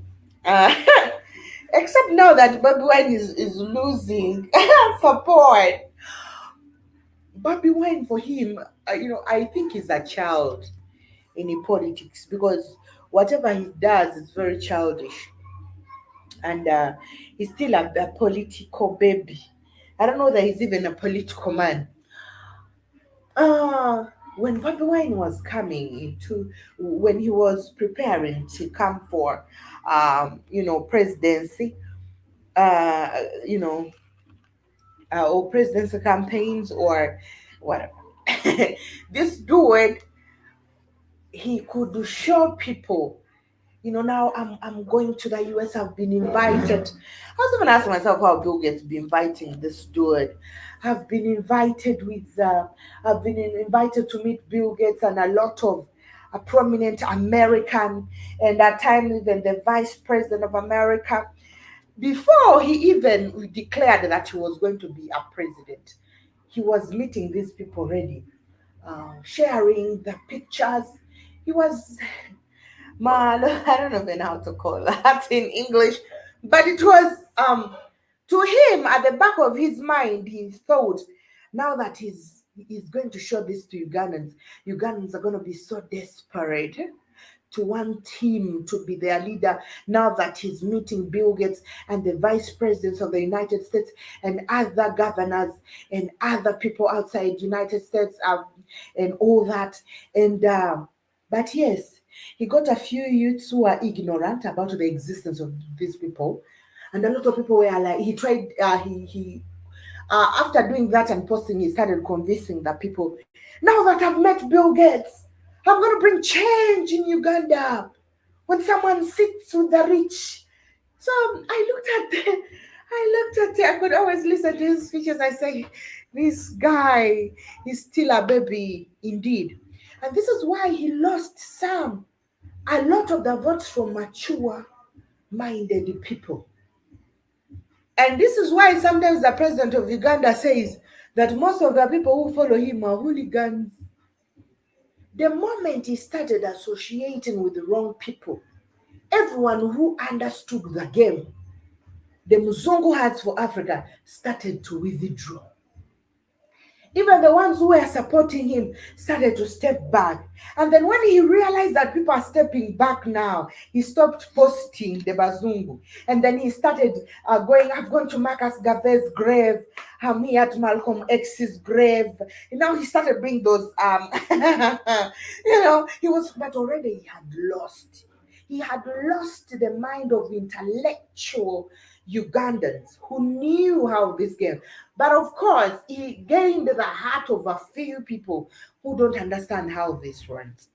except now that Bobby Wine is losing support. Bobby Wine for him, I think he's a child in politics because whatever he does is very childish. and he's still a political baby. I don't know that he's even a political man. Uh, when Bobby Wine was coming into, when he was preparing to come for, presidency, uh, you know, or presidency campaigns or whatever. This dude, he could show people, now I'm going to the US. I've been invited. I was even asking myself how Bill Gates be inviting this dude. I've been invited with I've been invited to meet Bill Gates and a lot of a prominent American, and at times even the vice president of America. Before he even declared that he was going to be a president, he was meeting these people already, sharing the pictures. He was, man, I don't even know how to call that in English, but it was, to him, at the back of his mind, he thought, now that he's going to show this to Ugandans, Ugandans are going to be so desperate to want him to be their leader, now that he's meeting Bill Gates and the vice presidents of the United States and other governors and other people outside United States, and all that. And but yes, he got a few youths who are ignorant about the existence of these people, and a lot of people were like, he tried, he after doing that and posting, he started convincing the people, now that I've met Bill Gates, I'm going to bring change in Uganda. When someone sits with the rich. So I looked at the, I could always listen to his speeches. I say, this guy is still a baby indeed. And this is why he lost a lot of the votes from mature minded people. And this is why sometimes the president of Uganda says that most of the people who follow him are hooligans. The moment he started associating with the wrong people, everyone who understood the game, the Muzungu Hearts for Africa, started to withdraw. Even the ones who were supporting him started to step back. And then when he realized that people are stepping back now, he stopped posting the Bazungu. And then he started I've gone to Marcus Garvey's grave. I'm here at Malcolm X's grave. And now he started bringing those, but already he had lost. He had lost the mind of intellectual Ugandans who knew how this game. But of course, he gained the heart of a few people who don't understand how this runs.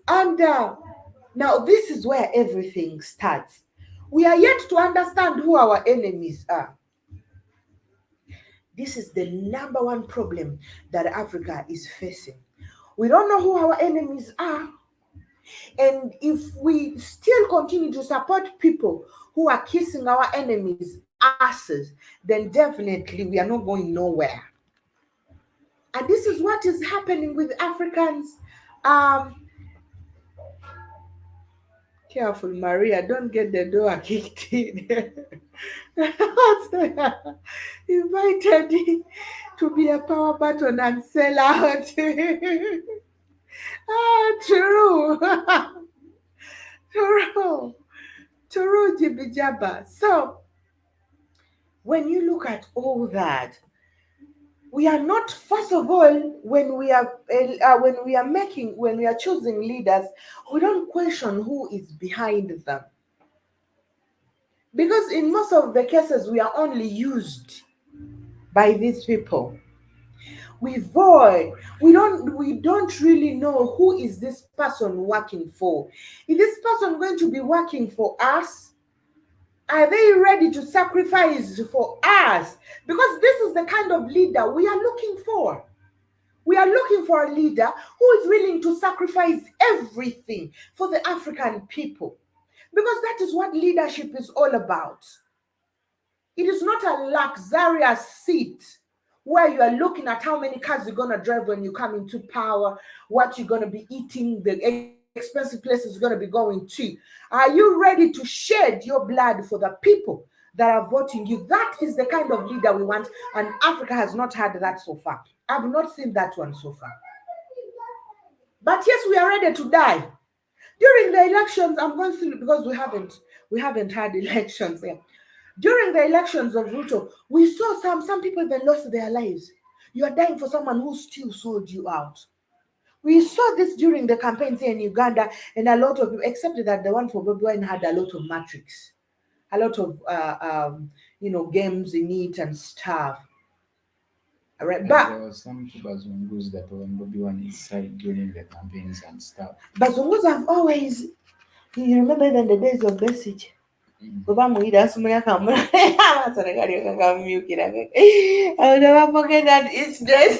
And now this is where everything starts. We are yet to understand who our enemies are. This is the number one problem that Africa is facing. We don't know who our enemies are. And if we still continue to support people who are kissing our enemies' asses, then definitely we are not going nowhere. And this is what is happening with Africans. Um, Careful, Maria, don't get the door kicked in. Invited to be a power button and sell out. True. True. True, Jibijaba. So, when you look at all that, we are not, first of all, when we are choosing leaders, we don't question who is behind them, because in most of the cases we are only used by these people. We void, we don't really know who is this person working for. Is this person going to be working for us? Are they ready to sacrifice for us? Because this is the kind of leader we are looking for. We are looking for a leader who is willing to sacrifice everything for the African people. Because that is what leadership is all about. It is not a luxurious seat where you are looking at how many cars you're going to drive when you come into power, what you're going to be eating, the expensive places you're going to be going to. Are you ready to shed your blood for the people that are voting you? That is the kind of leader we want, and Africa has not had that so far. I've not seen that one so far. But yes, we are ready to die. During the elections, I'm going through, because We haven't had elections here. During the elections of Ruto, we saw some people even lost their lives. You are dying for someone who still sold you out. We saw this during the campaigns here in Uganda, and a lot of people, except that the one for Bobi Wine had a lot of matrix, a lot of games in it and stuff. Right, Like but there was some Bazungus that were on Bobby on his side during the campaigns and stuff. Bazungus have always, you remember even the days of message. Mm. Kuba muida asumira kamera. Amasonga kakamyukira. I will never forget that incident.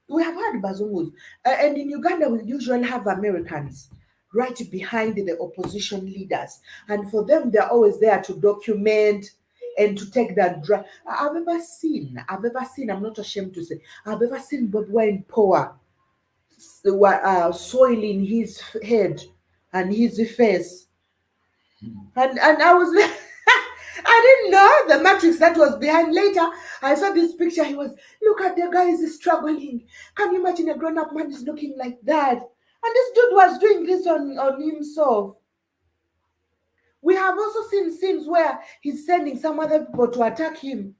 We have had Bazungus. And in Uganda, we usually have Americans right behind the opposition leaders. And for them, they're always there to document and to take that drive. I've ever seen, I'm not ashamed to say, I've ever seen Bob Wine power soiling his head and his face. And I was like, I didn't know the matrix that was behind. Later, I saw this picture. He was, look at the guy is struggling. Can you imagine a grown-up man is looking like that? And this dude was doing this on himself. We have also seen scenes where he's sending some other people to attack him.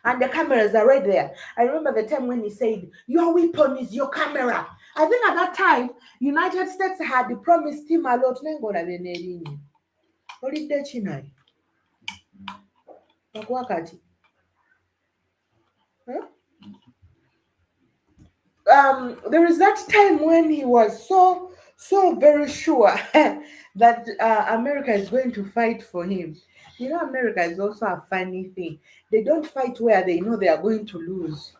And the cameras are right there. I remember the time when he said, your weapon is your camera. I think at that time, United States had promised him a lot. Huh? There is that time when he was so very sure that America is going to fight for him. You know, America is also a funny thing. They don't fight where they know they are going to lose.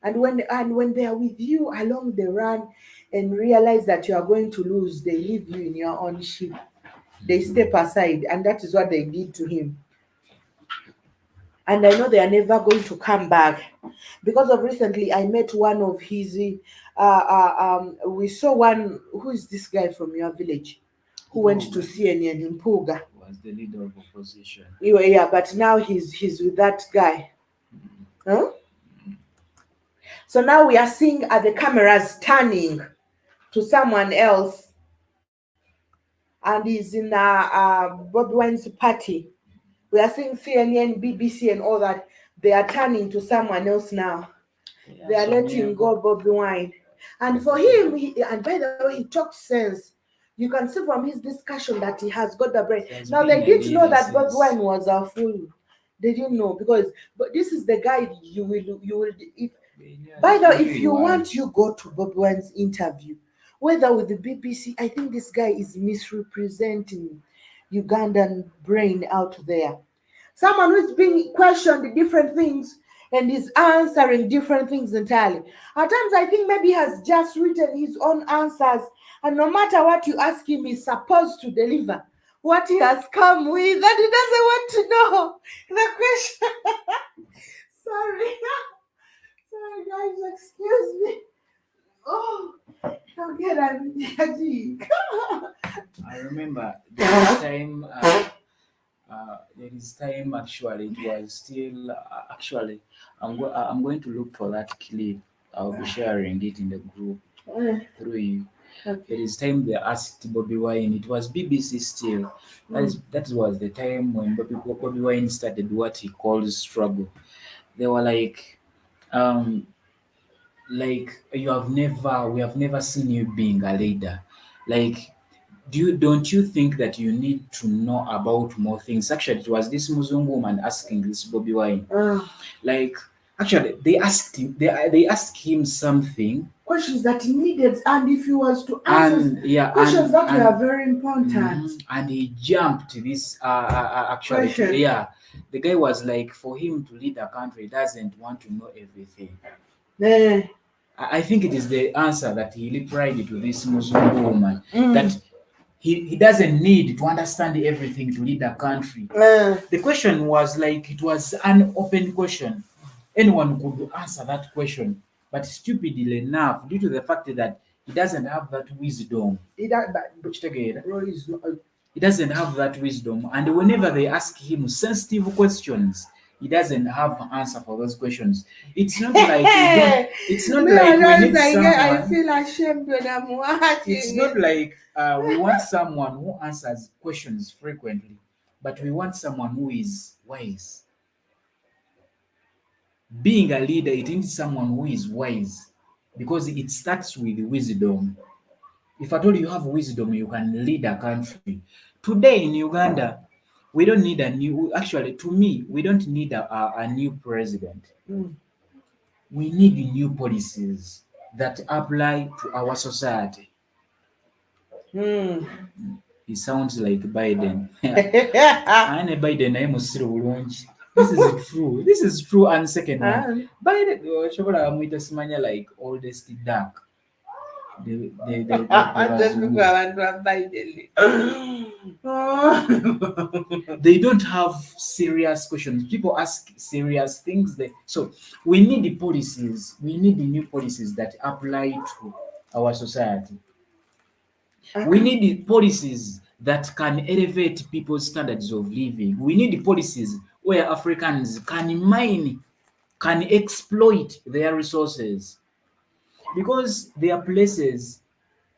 And when they are with you along the run and realize that you are going to lose, they leave you in your own ship. They step aside, and that is what they did to him. And I know they are never going to come back because of recently I met one of his. We saw one. Who is this guy from your village who went to CNN in Puga? Was the leader of opposition. Yeah, but now he's with that guy. Huh? So now we are seeing the cameras turning to someone else, and he's in Bob Wine's party. We are seeing CNN, BBC, and all that. They are turning to someone else now. Yeah, They are so letting go Bobby Wine. And for him, and by the way, he talks sense. You can see from his discussion that he has got the brain. Now, they didn't know that Bobby Wine was a fool. They didn't know because, but this is the guy you will. If, by the way, if you want, you go to Bobby Wine's interview, whether with the BBC. I think this guy is misrepresenting Ugandan brain out there. Someone who's being questioned different things and is answering different things entirely. At times, I think maybe he has just written his own answers, and no matter what you ask him, he's supposed to deliver what he has come with, that he doesn't want to know the question. Sorry. Sorry, guys, excuse me. Oh, okay, I remember there is time actually it was still actually I'm going to look for that clip. I'll be sharing it in the group through you. Okay. There is time they asked Bobby Wine. It was BBC still. That was the time when Bobby Wine started what he calls struggle. They were um, we have never seen you being a leader. Like, don't you think that you need to know about more things? Actually, it was this Muslim woman asking this Bobby Wine. Like, actually, they asked him something. Questions that he needed, and if he was to answer questions that were very important. And he jumped this actually. Question. Yeah, the guy was like, for him to lead a country, he doesn't want to know everything. I think it is the answer that he replied to this Muslim woman that he doesn't need to understand everything to lead a country. The question was like, it was an open question. Anyone could answer that question, but stupidly enough, due to the fact that he doesn't have that wisdom. He doesn't have that wisdom, and whenever they ask him sensitive questions, he doesn't have answer for those questions. It's not like we don't. It's not Me, like we need I someone. feel ashamed when I'm It's watching not it. like we want someone who answers questions frequently, but we want someone who is wise. Being a leader, it needs someone who is wise because it starts with wisdom. If at all you have wisdom, you can lead a country. Today in Uganda, we don't need a new, actually, to me, we don't need a new president. Mm. We need new policies that apply to our society. Mm. He sounds like Biden. Ane Biden naye musiro bulungi. This is true. This is true. And second one, And Biden osobola bamuyita simanya like oldest duck. The just people bazungu. abantu abayideli. They don't have serious questions. People ask serious things. So we need the policies. We need the new policies that apply to our society. We need the policies that can elevate people's standards of living. We need the policies where Africans can mine, can exploit their resources. Because there are places,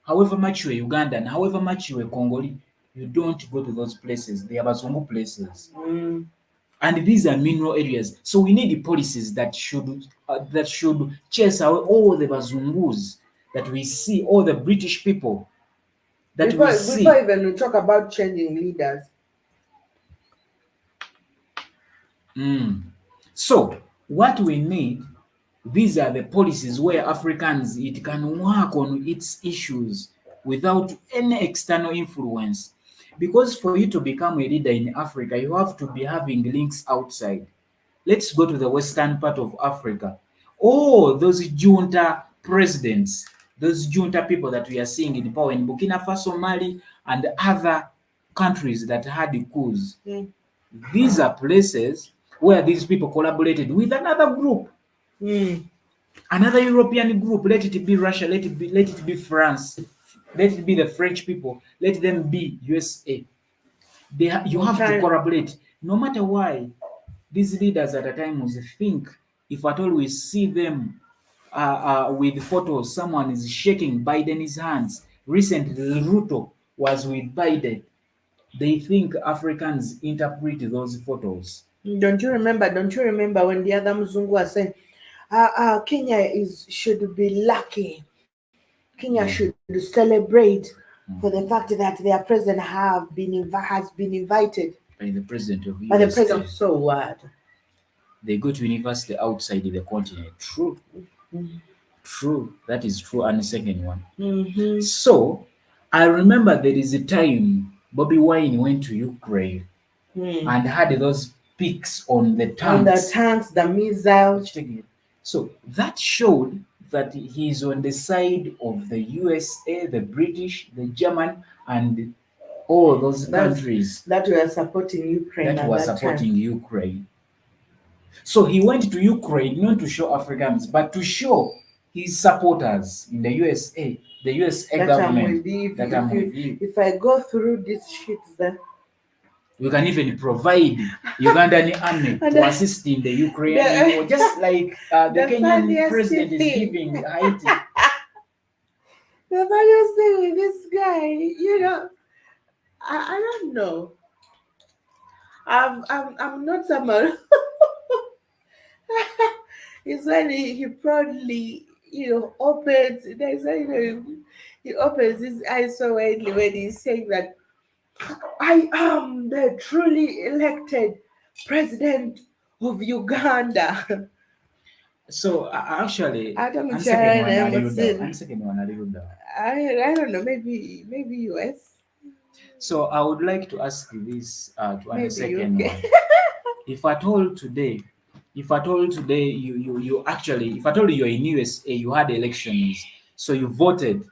however much you're Ugandan, however much you're Congolese, you don't go to those places. They are Bazungu places. Mm. And these are mineral areas. So we need the policies that should chase away all the Bazungus that we see, all the British people that we Before see. even we talk about changing leaders, Mm. So what we need, these are the policies where Africans it can work on its issues without any external influence. Because for you to become a leader in Africa, you have to be having links outside. Let's go to the western part of Africa. Oh, those junta presidents, those junta people that we are seeing in power in Burkina Faso, Mali, and other countries that had coups. mm. These are places where these people collaborated with another group, Mm. another European group. Let it be Russia, let it be France, let it be the French people, let them be USA. You In have to China. collaborate. No matter why, these leaders at a time must think, if at all we see them with photos, someone is shaking Biden's hands. Recently, Ruto was with Biden. They think Africans interpret those photos. Don't you remember? Don't you remember when the other Mzungu was saying, Kenya is should be lucky. Kenya Yeah. should celebrate for the Mm. fact that their president has been invited By the president of by the USA. president. So what? They go to university outside the continent. True, true. That is true. And the second one. Mm-hmm. So I remember there is a time Bobby Wine went to Ukraine Mm. and had those pics on the On the tanks. tanks, the missiles. So that showed that he's on the side of the USA, the British, the German, and all those That's countries that were supporting Ukraine that at were that time. supporting Ukraine. So he went to Ukraine not to show Africans, but to show his supporters in the USA, the USA That I'm government, with you. that I'm with you. If I go through this shit, then We can even provide Ugandan army and to assist in the Ukrainian war, just like the the Kenyan funniest president is thing, giving Haiti. the funniest thing with this guy, I don't know. I'm not someone. It's when he proudly, opens. There's he opens his eyes so widely when he's saying that I am the truly elected president of Uganda. So actually, I don't know, and second Sharon one, a little down, Emerson. and second one, a little down. I don't know. Maybe US. So I would like to ask you this to an Maybe second UK. one. If at all today, you actually, if at all you're in USA, you had elections, so you voted,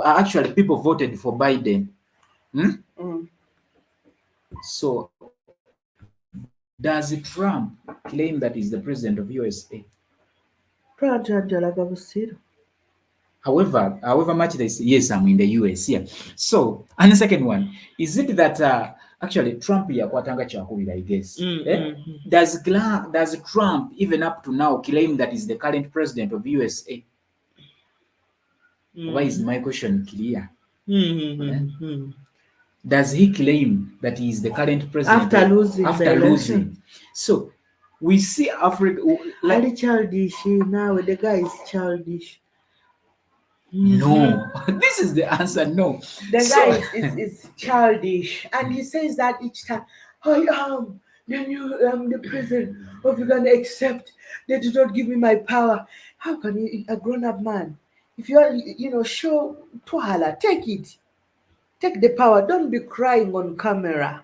actually people voted for Biden. Hmm? Mm. So does Trump claim that he's the president of USA? However much they say, yes, I'm in the US, yeah. So, and the second one, is it that Actually, Trump yakwatanga kyakubiri, I guess. Mm-hmm. Does Trump, even up to now, claim that he's the current president of USA? Why is my question clear? Eh? Mm-hmm. Does he claim that he is the current president After losing the after election. losing? So we see Africa Highly like childish. Now the guy is childish. no. This is the answer. No. The guy So is childish, and he says that each time. I am the new the president of Uganda, except they did not give me my power. How can you, a grown-up man, if you are, show Twala, take it, take the power. Don't be crying on camera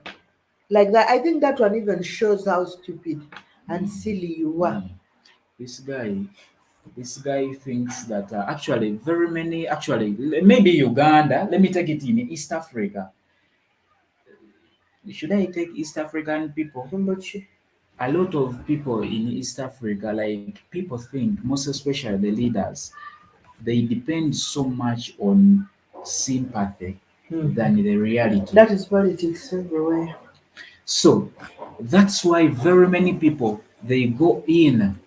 like that. I think that one even shows how stupid and silly you are. this guy this guy thinks that actually very many actually maybe Uganda. Let me take it in East Africa. Should I take East African people? Mbochi. A lot of people in East Africa, like people think, most especially the leaders, they depend so much on sympathy than the reality. That is politics everywhere. So that's why very many people they go in,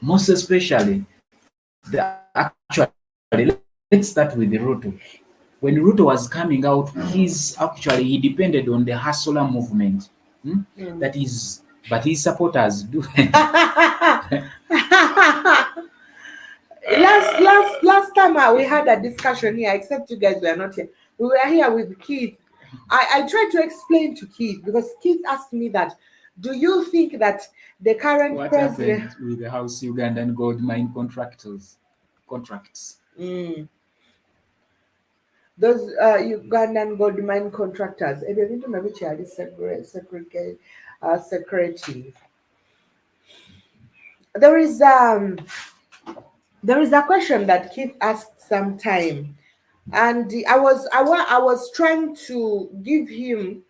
most especially let's start with the Ruto. When Ruto was coming out, he depended on the hustler movement. That is, but his supporters do. Last time we had a discussion here, except you guys were not here. We were here with Keith. I tried to explain to Keith because Keith asked me that, do you think that the current What president happened with the House Ugandan gold mine contracts? those Ugandan gold mine contractors, secretive. There is a question that Keith asked sometime, and I was trying to give him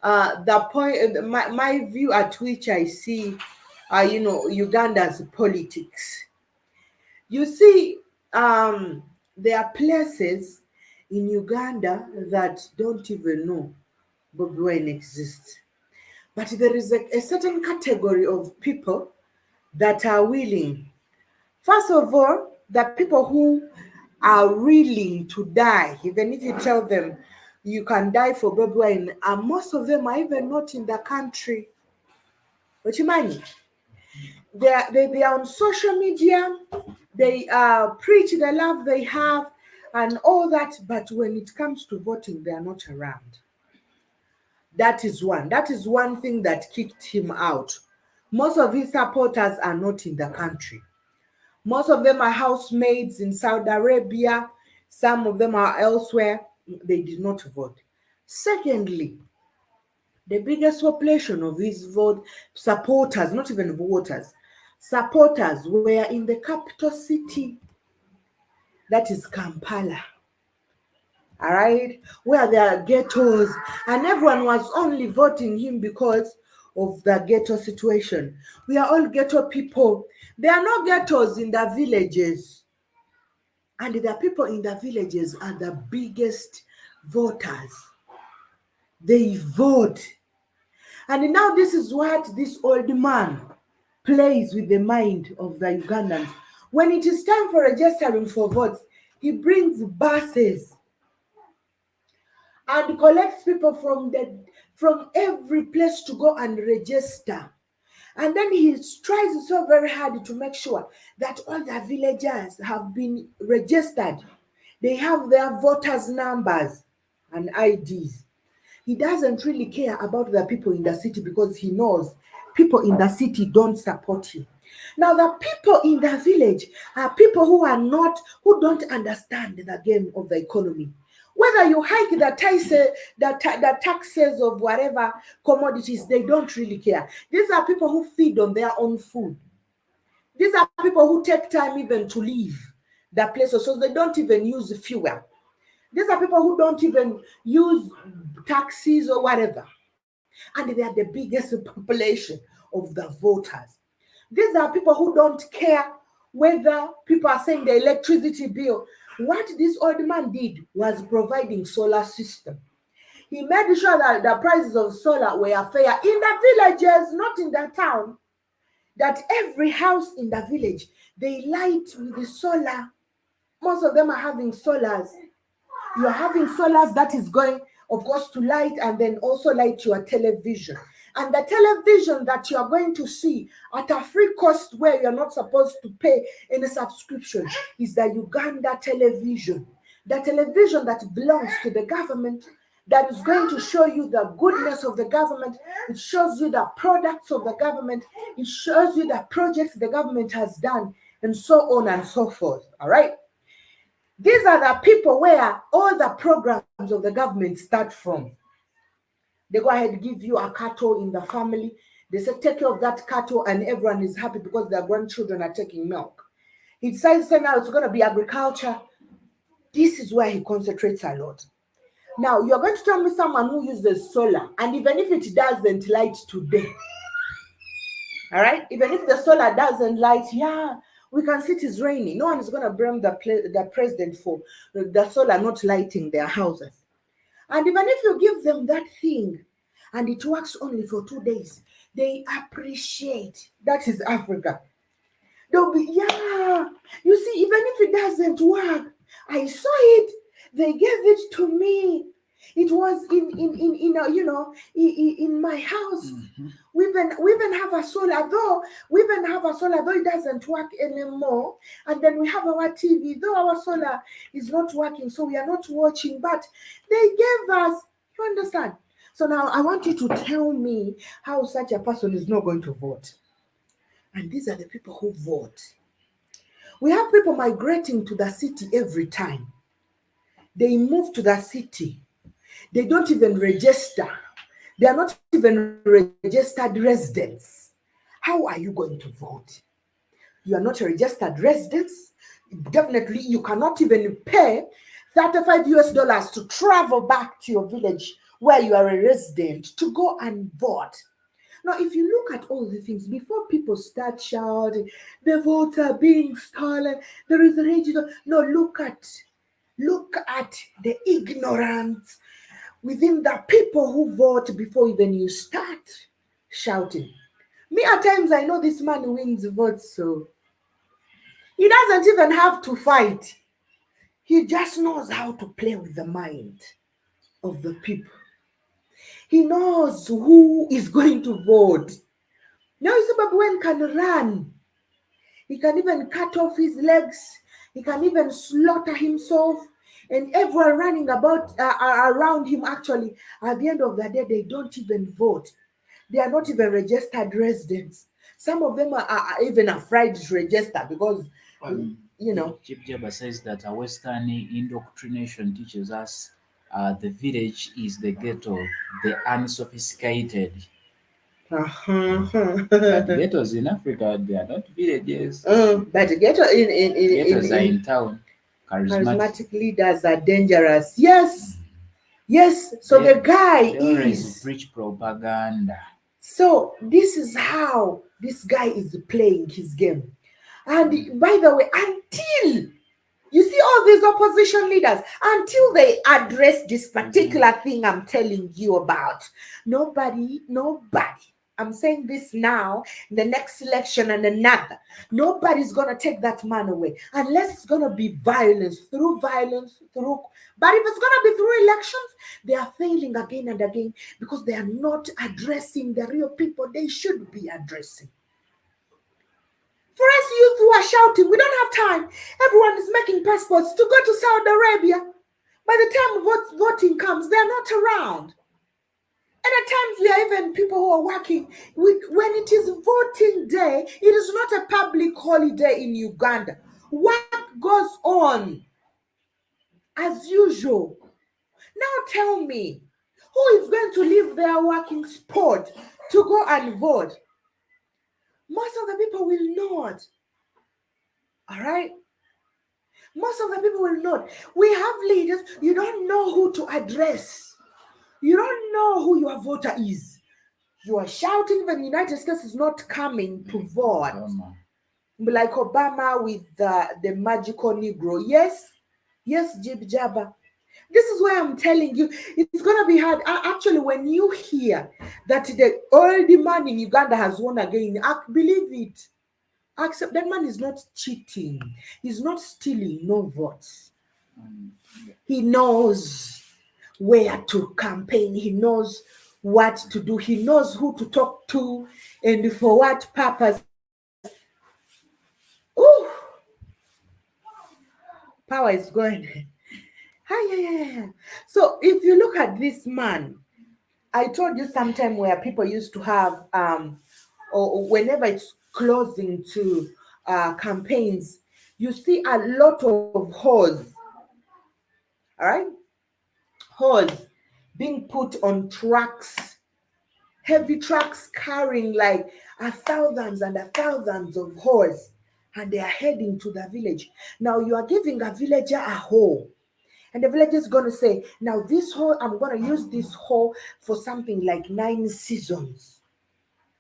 the point, my view at which I see Uganda's politics. You see, there are places in Uganda that don't even know Bobi Wine exists, but there is a certain category of people that are willing. First of all, the people who are willing to die, even if you tell them you can die for Bobi Wine, and most of them are even not in the country. But you mind, they are on social media, they preach the love they have and all that, but when it comes to voting, they are not around. That is one thing that kicked him out. Most of his supporters are not in the country. Most of them are housemaids in Saudi Arabia. Some of them are elsewhere. They did not vote. Secondly, the biggest population of his vote supporters, not even voters, supporters were in the capital city, that is Kampala. All right, where there are ghettos, and everyone was only voting him because of the ghetto situation. We are all ghetto people. There are no ghettos in the villages, and the people in the villages are the biggest voters. They vote. And now this is what this old man plays with the mind of the Ugandans. When it is time for registering for votes, he brings buses and collects people from every place to go and register. And then he tries so very hard to make sure that all the villagers have been registered. They have their voters' numbers and IDs. He doesn't really care about the people in the city because he knows people in the city don't support him. Now, the people in the village are people who don't understand the game of the economy. Whether you hike the taxes of whatever commodities, they don't really care. These are people who feed on their own food. These are people who take time even to leave the places, so they don't even use fuel. These are people who don't even use taxis or whatever. And they are the biggest population of the voters. These are people who don't care whether people are saying the electricity bill. What this old man did was providing solar system. He made sure that the prices of solar were fair in the villages, not in the town. That every house in the village, they light with the solar. Most of them are having solars. You are having solars that is going, of course, to light and then also light your television. And the television that you are going to see at a free cost where you're not supposed to pay any subscription is the Uganda television. The television that belongs to the government, that is going to show you the goodness of the government. It shows you the products of the government. It shows you the projects the government has done, and so on and so forth. All right. These are the people where all the programs of the government start from. They go ahead and give you a cattle in the family. They say, take care of that cattle, and everyone is happy because their grandchildren are taking milk. He decides now it's going to be agriculture. This is where he concentrates a lot. Now, you're going to tell me someone who uses solar, and even if it doesn't light today, all right, even if the solar doesn't light, yeah, we can see it is raining. No one is going to blame the president for the solar not lighting their houses. And even if you give them that thing and it works only for 2 days, they appreciate. That is Africa. They'll be, yeah, you see, even if it doesn't work, I saw it. They gave it to me. It was in my house. Mhm. We even have a solar, though it doesn't work anymore. And then we have our TV, though our solar is not working, so we are not watching. But they gave us. You understand? So now I want you to tell me how such a person is not going to vote. And these are the people who vote. We have people migrating to the city every time. They move to the city. They don't even register. They are not even registered residents. How are you going to vote? You are not a registered resident. Definitely, you cannot even pay $35 to travel back to your village where you are a resident to go and vote. Now, if you look at all the things, before people start shouting, the votes are being stolen, there is a rage. No, look at the ignorance within the people who vote before even you start shouting. Me, at times, I know this man wins votes, so he doesn't even have to fight. He just knows how to play with the mind of the people. He knows who is going to vote. Now, Isababwen can run. He can even cut off his legs. He can even slaughter himself. And everyone running about around him, actually, at the end of the day, they don't even vote. They are not even registered residents. Some of them are even afraid to register because, you know. Chief Jabba says that a Western indoctrination teaches us the village is the ghetto, the unsophisticated. But ghettos in Africa, they are not villages. But ghetto Ghettos are in town. Charismatic. charismatic leaders are dangerous. Yes, yes. So the guy They always is. preach propaganda. So this is how this guy is playing his game. And by the way, until you see all these opposition leaders, until they address this particular thing I'm telling you about, nobody, I'm saying this now, in the next election and another, nobody's going to take that man away unless it's going to be violence, through, but if it's going to be through elections, they are failing again and again because they are not addressing the real people they should be addressing. For us youth who are shouting, we don't have time. Everyone is making passports to go to Saudi Arabia. By the time voting comes, they're not around. And at times we are even people who are working. When it is voting day, it is not a public holiday in Uganda. Work goes on as usual. Now tell me, who is going to leave their working spot to go and vote? Most of the people will not. All right? Most of the people will not. We have leaders, you don't know who to address. You don't know who your voter is. You are shouting when the United States is not coming to vote. Like Obama with the magical Negro. Yes, Jib Jabba. This is why I'm telling you, it's gonna be hard. Actually, when you hear that all the man in Uganda has won again, believe it. Accept that man is not cheating. He's not stealing no votes. Um, yeah. He knows where to campaign. He knows what to do. He knows who to talk to and for what purpose. Ooh, power is going. Hi, yeah, yeah, yeah. So if you look at this man, I told you sometime where people used to have or whenever it's closing to campaigns, you see a lot of hose, all right, hose being put on trucks, heavy trucks carrying like a thousands and a thousands of hose, and they are heading to the village. Now you are giving a villager a hole. And the villager is going to say, now this hole, I'm going to use this hole for something like 9 seasons.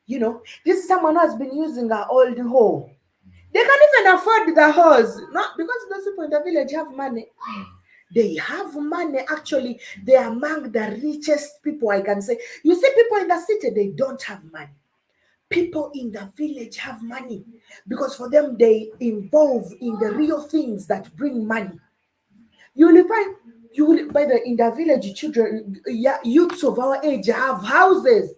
This is someone who has been using an old hole. They can't even afford the hose. Not because those people in the village have money. They have money. Actually, they are among the richest people, I can say. You see, people in the city, they don't have money. People in the village have money because for them, they involve in the real things that bring money. You will find you will by the in the village children, youths of our age have houses,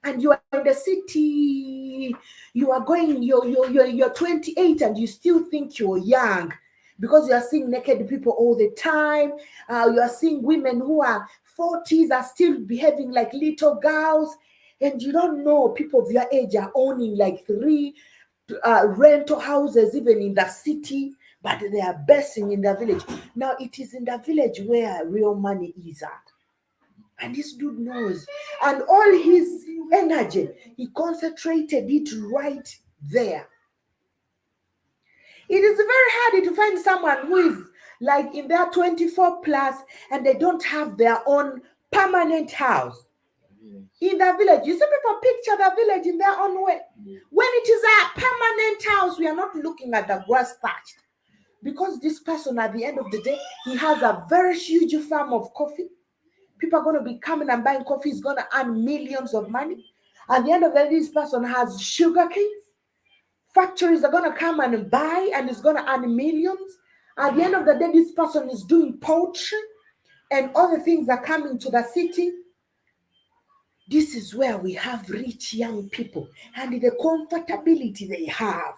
and you are in the city. You are going. You're 28 and you still think you're young because you are seeing naked people all the time. You are seeing women who are 40s are still behaving like little girls, and you don't know people of your age are owning like three rental houses even in the city, but they are basing in the village. Now it is in the village where real money is at. And this dude knows. And all his energy, he concentrated it right there. It is very hard to find someone who is like in their 24 plus and they don't have their own permanent house Yes. in the village. You see, people picture the village in their own way. When it is a permanent house, we are not looking at the grass patch. Because this person, at the end of the day, he has a very huge farm of coffee. People are going to be coming and buying coffee. He's going to earn millions of money. At the end of the day, this person has sugar canes. Factories are going to come and buy and is going to earn millions. At the end of the day, this person is doing poultry and other things are coming to the city. This is where we have rich young people and the comfortability they have.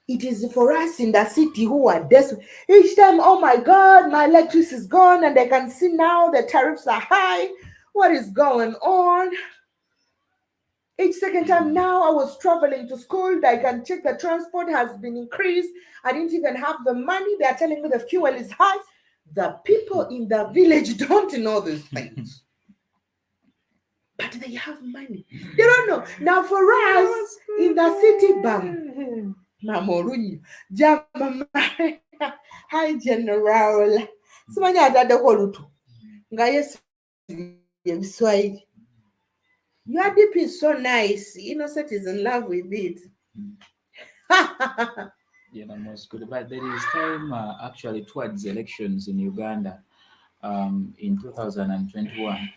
It is for us in the city who are desperate. Each time, oh my God, my electricity is gone and I can see now the tariffs are high. What is going on? Each second time now I was traveling to school, I can check the transport has been increased. I didn't even have the money. They are telling me the fuel is high. The people in the village don't know these things. But they have money. They don't know. Now for us in the city, bam, Mamorunyi, Jama, hi General. Simanya adada kolutu. Nga Yesu Biswahili. Your dip is so nice. Innocent is in love with it. Yeah, no, most good. But there is time actually towards elections in Uganda in 2021.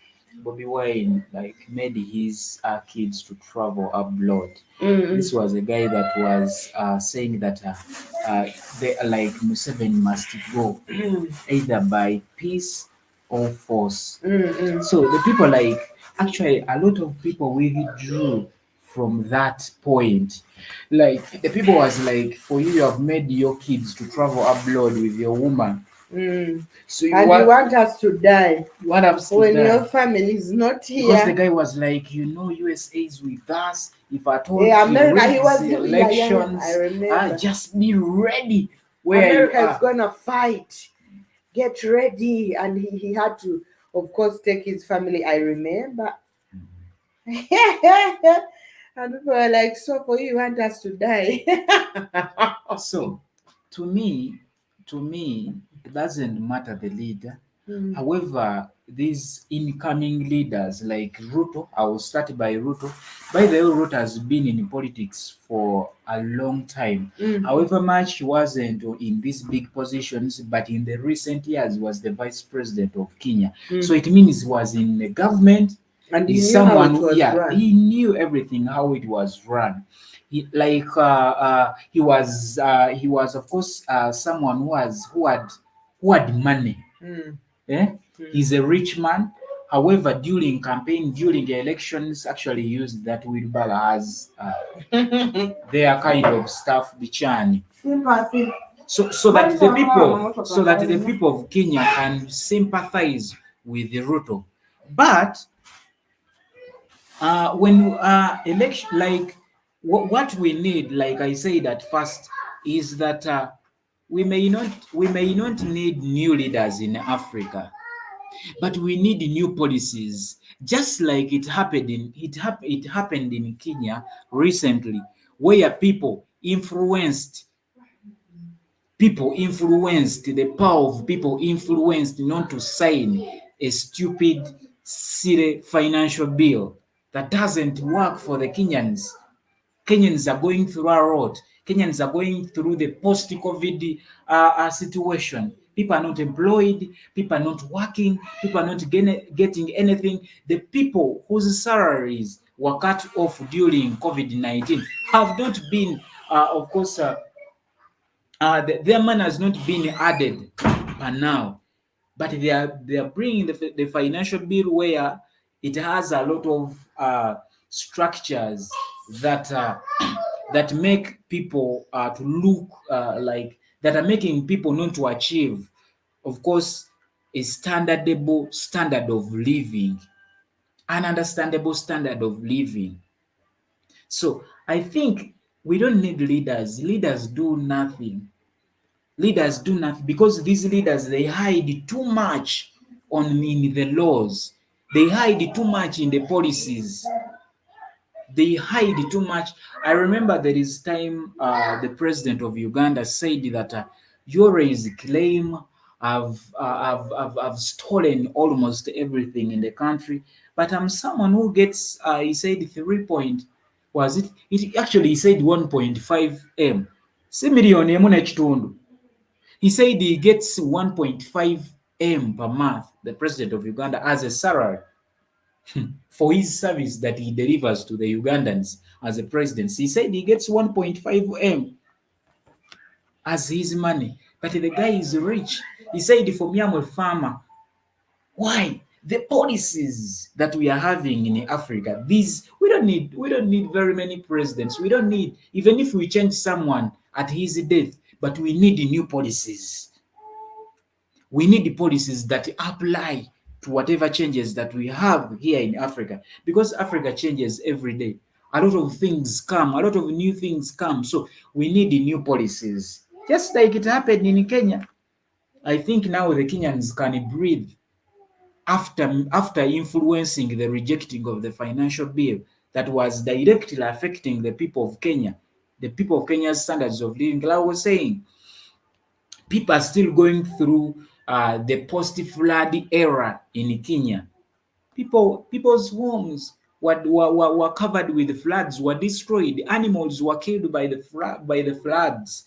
Bobby Wine like made his kids to travel abroad. This was a guy that was saying that they like Museveni must go either by peace or force. So the people like actually a lot of people withdrew from that point. Like the people was like, for you have made your kids to travel abroad with your woman. So And you want us to die you want us to when die. your family is not Because the here. guy was like, USA is with us. If I told Yeah, you America, he wins was the yeah, yeah, I elections, remember. just be ready where you America is are. gonna fight. Get ready. And he had to, of course, take his family. I remember. And people were like, so for you want us to die. So to me, it doesn't matter the leader. Mm. However, these incoming leaders like Ruto, I will start by Ruto. By the way, Ruto has been in politics for a long time. Mm. However much he wasn't in these big positions, but in the recent years he was the vice president of Kenya. So Mm. it means he was in the government. And he He's knew how someone it who, was yeah, run. he knew everything how it was run. He was of course someone who had money. Mm. Eh? Mm. He's a rich man. However, during campaign, during the elections, actually used that wheelbarrow as their kind of staff, bichani. Sympathy. So that Mbali the sana kama people, mama so that the tutapanda. people of Kenya can sympathize with the Ruto. But when election, like what we need, like I said at first, is that we may not need new leaders in Africa, but we need new policies, just like it happened in Kenya recently, where the power of people influenced not to sign a stupid silly financial bill that doesn't work for the Kenyans. Kenyans are going through a lot. Kenyans are going through the post-COVID situation. People are not employed. People are not working. People are not getting anything. The people whose salaries were cut off during COVID-19 have not been, of course, their money has not been added per now, but they are bringing the financial bill where it has a lot of structures that that make people to look like that are making people not to achieve, of course, a standardable standard of living, an understandable standard of living. So I think we don't need leaders. Leaders do nothing because these leaders, they hide too much in the laws. They hide too much in the policies. They hide too much. I remember there is time the president of Uganda said that Yore's claim have stolen almost everything in the country, but I'm someone who gets. He said 3 point. Was it? It actually he said 1.5 m. Si million emu n'ekitundu. He said he gets 1.5 m per month, the president of Uganda, as a salary for his service that he delivers to the Ugandans as a president. He said he gets 1.5 m as his money, but the guy is rich. He said, for me, I'm a farmer. Why? The policies that we are having in Africa, these we don't need very many presidents. We don't need, even if we change someone at his death, but we need new policies. We need the policies that apply to whatever changes that we have here in Africa, because Africa changes every day. A lot of things come, a lot of new things come. So we need the new policies, just like it happened in Kenya. I think now the Kenyans can breathe after influencing the rejecting of the financial bill that was directly affecting the people of Kenya, the people of Kenya's standards of living. Like I was saying, people are still going through the post-flood era in Kenya. People's homes were covered with floods, were destroyed. Animals were killed by the floods.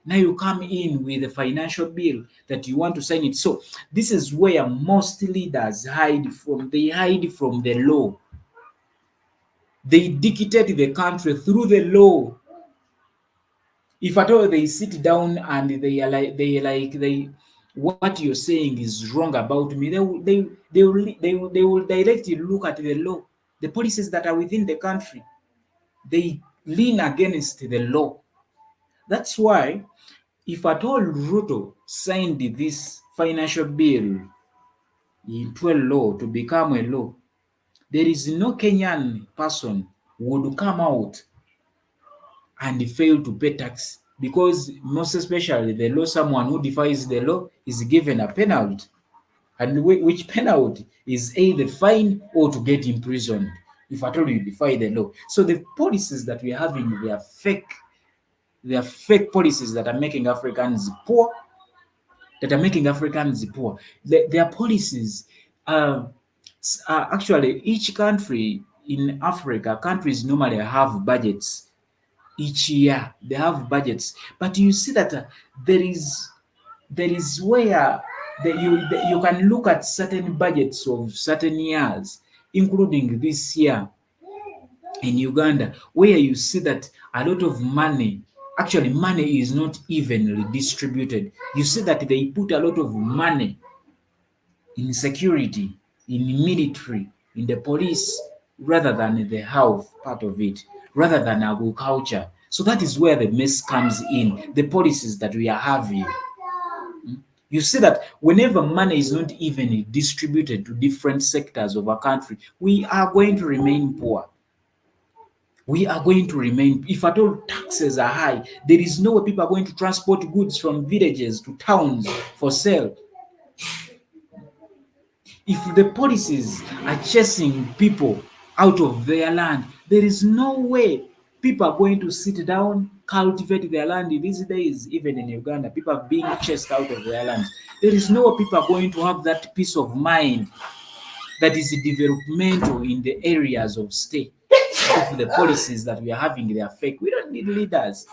Now you come in with a financial bill that you want to sign it. So this is where most leaders hide from. They hide from the law. They dictate the country through the law. If at all they sit down and they what you're saying is wrong about me, they will directly look at the law, the policies that are within the country. They lean against the law. That's why, if at all Ruto signed this financial bill into a law to become a law, there is no Kenyan person who would come out and fail to pay tax, because most especially the law, someone who defies the law is given a penalty, and which penalty is either fine or to get imprisoned if at all you defy the law. So the policies that we are having, they are fake policies that are making Africans poor, that are making Africans poor. Their policies, uh, actually, each country in Africa, countries normally have budgets each year. They have budgets, but you see that there is there is where you can look at certain budgets of certain years, including this year in Uganda, where you see that a lot of money, actually money is not evenly distributed. You see that they put a lot of money in security, in military, in the police, rather than the health part of it, rather than agriculture. So that is where the mess comes in, the policies that we are having. You see that whenever money is not evenly distributed to different sectors of our country, we are going to remain poor. We are going to remain, if at all taxes are high, there is no way people are going to transport goods from villages to towns for sale. If the policies are chasing people out of their land, there is no way people are going to sit down, cultivate their land. In these days, even in Uganda, people are being chased out of their land. There is no way people are going to have that peace of mind that is developmental in the areas of state. If the policies that we are having, they are fake. We don't need leaders.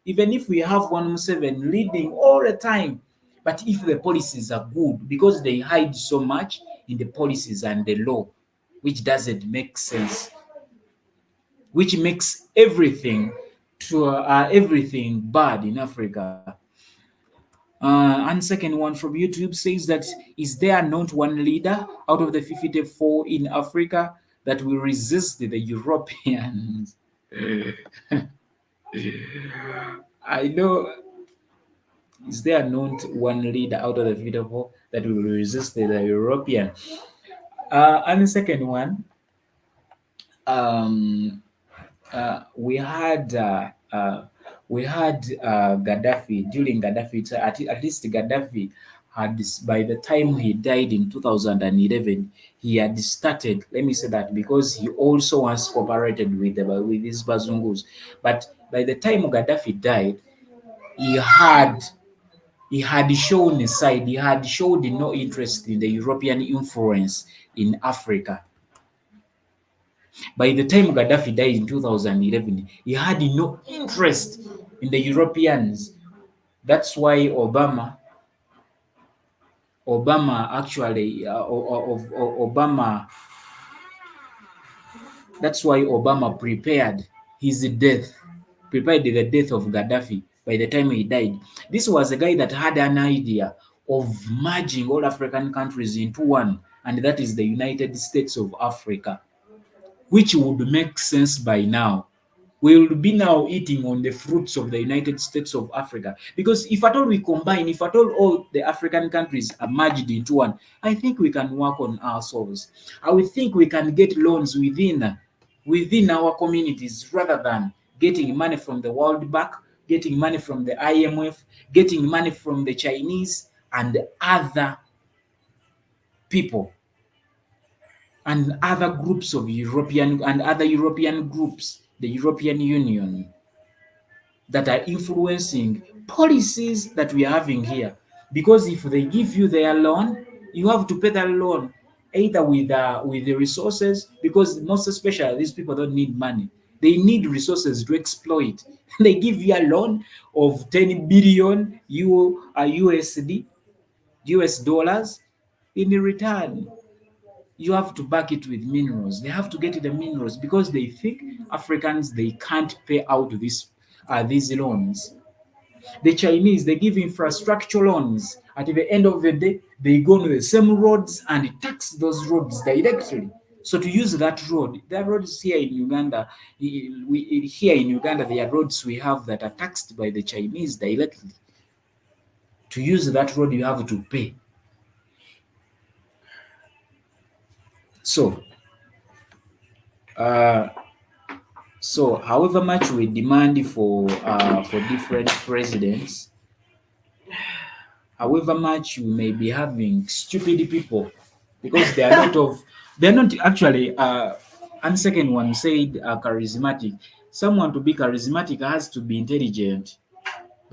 Even if we have 107 leading all the time, but if the policies are good, because they hide so much in the policies and the law, which doesn't make sense, which makes everything bad in Africa. And second one from YouTube says that, is there not one leader out of the 54 in Africa that will resist the Europeans? I know. Is there not one leader out of the 54 that will resist the European? And the second one, um, we had Gaddafi. During Gaddafi, at least Gaddafi had this, by the time he died in 2011, he had started. Let me say that because he also has cooperated with these Bazungus. But by the time Gaddafi died, he had he had shown a side, he had showed no interest in the European influence in Africa. By the time Gaddafi died in 2011, he had no interest in the Europeans. That's why Obama actually, Obama, that's why Obama his death, prepared the death of Gaddafi by the time he died. This was a guy that had an idea of merging all African countries into one, and that is the United States of Africa, which would make sense by now. We will be now eating on the fruits of the United States of Africa. Because if at all we combine, if at all the African countries are merged into one, I think we can work on ourselves. I would think we can get loans within our communities rather than getting money from the World Bank, getting money from the IMF, getting money from the Chinese and other people and other groups of European and other European groups, the European Union, that are influencing policies that we are having here. Because if they give you their loan, you have to pay that loan either with the resources, because most especially these people don't need money. They need resources to exploit. They give you a loan of 10 billion USD, US dollars. In return, you have to back it with minerals. They have to get the minerals because they think Africans, they can't pay out these loans. The Chinese, they give infrastructure loans. At the end of the day, they go to the same roads and tax those roads directly. So to use that road, there are roads here in Uganda. Here in Uganda, there are roads we have that are taxed by the Chinese directly. To use that road, you have to pay. So, uh, so however much we demand for different presidents, however much you may be having stupid people, because there are a lot of, they're not actually and second one said charismatic. Someone to be charismatic has to be intelligent,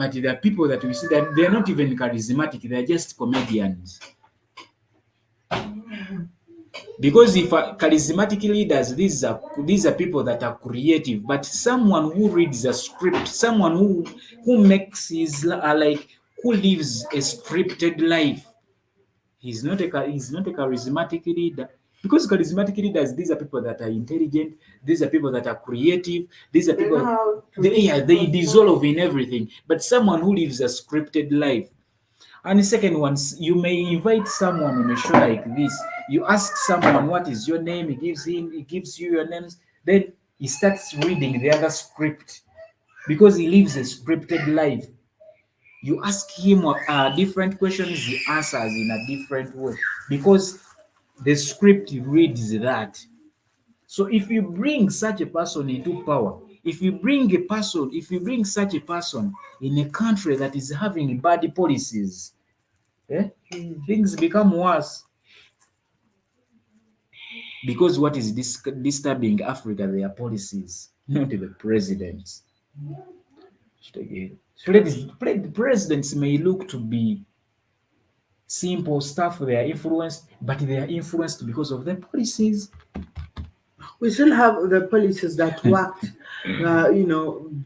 But there are people that we see that they're not even charismatic, they're just comedians. Because if charismatic leaders, these are people that are creative, but someone who reads a script, someone who makes his like who lives a scripted life, he's not a charismatic leader. Because charismatic leaders, these are people that are intelligent, these are people that are creative, these are They know people how to they, read yeah, they personal. dissolve in everything. But someone who lives a scripted life. And the second one, you may invite someone on a show like this. You ask someone, what is your name? He gives you your names. Then he starts reading the other script because he lives a scripted life. You ask him different questions, he answers in a different way because the script reads that. So if you bring such a person into power, if you bring such a person in a country that is having bad policies, things become worse. Because what is disturbing Africa, their policies, not the presidents. Presidents may look to be simple stuff, they are influenced, but they are influenced because of the policies. We still have the policies that worked,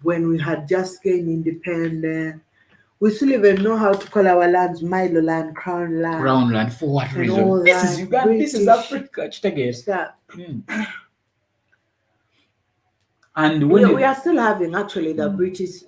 when we had just gained independence. We still even know how to call our lands Milo land, Crown land, Crown land for what and reason? all This is that. Uganda, this is British Africa. Chitage. stuff. Mm. And We, when we you, are still having actually the British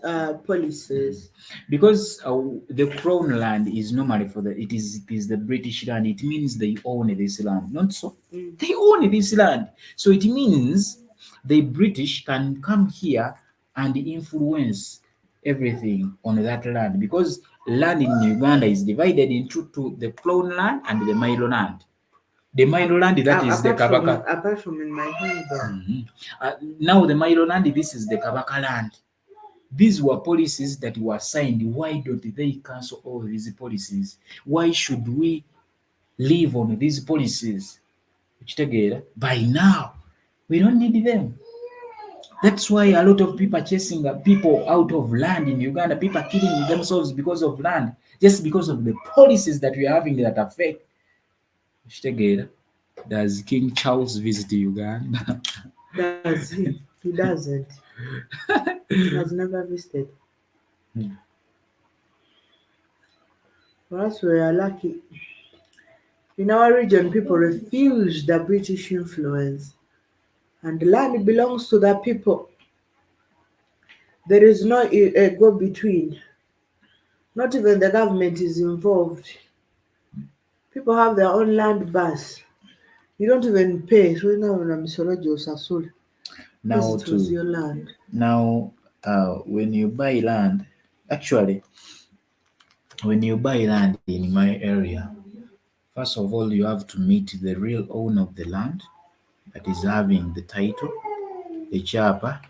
policies. because the crown land is normally it is the British land. It means they own this land, not so. Mm. They own this land, so it means the British can come here and influence everything on that land because land in Uganda is divided into two: the crown land and the Milo land. The Milo land, that is the Kabaka. Apart from in my home though. Mhm. Now the Milo land, this is the Kabaka land. These were policies that were signed. Why don't they cancel all these policies? Why should we live on these policies? By now, we don't need them. That's why a lot of people are chasing people out of land in Uganda. People are killing themselves because of land, just because of the policies that we are having that affect. Does King Charles visit Uganda? Does he? He doesn't. He has never visited. For us, we are lucky. In our region, people refuse the British influence, and the land belongs to the people. There is no a go between. Not even the government is involved. People have their own land bus. You don't even pay. So now I'm sorry, Sasul, because Now it was to your land. now, when you buy land, actually, when you buy land in my area, first of all, you have to meet the real owner of the land that is having the title, the chapa.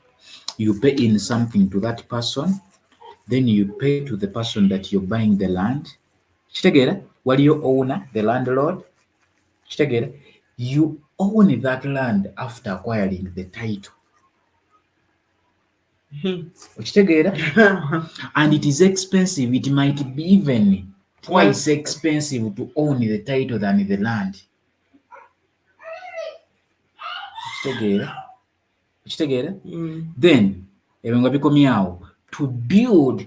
You pay in something to that person, then you pay to the person that you're buying the land. Kitegeera, waliyo owner, the landlord. Kitegeera, you own that land after acquiring the title. Okitegeera? And it is expensive. It might be even twice Yes. expensive to own the title than the land. Okitegeera? Okitegeera? Mm. Then ebyo nga bikomye awo, to build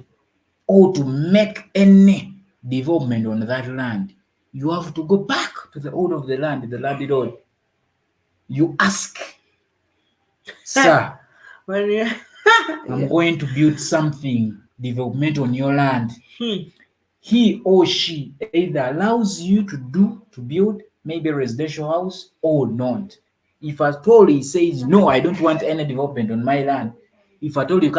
or to make any development on that land, you have to go back to the owner of the land, the landlord. You ask, sir, When you, I'm yeah. going to build something development on your land. Hmm. He or she either allows you to build maybe a residential house or not. If at all he says no, I don't want any development on my land. If at all you you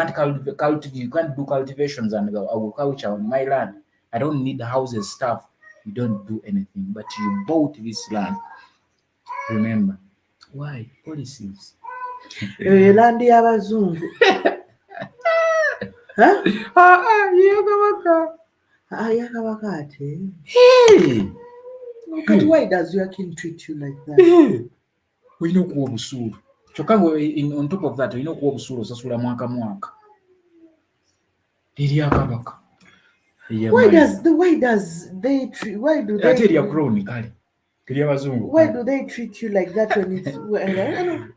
can't do cultivations and agriculture on my land, I don't need the houses stuff. You don't do anything, but you bought this land. Remember, why policies? Land y'abazungu. Huh? Yeah, Yakabaka ate. hey, Kati why does your king treat you like that? olina okuwa obusuulu kyokka on top of that olina okuwa obusuulu osasula mwaka mwaka. erya kabaka erya Why mayiga does the why does they treat why do ate they erya crown kale ery'abazungu why kale do they treat you like that when it's I know.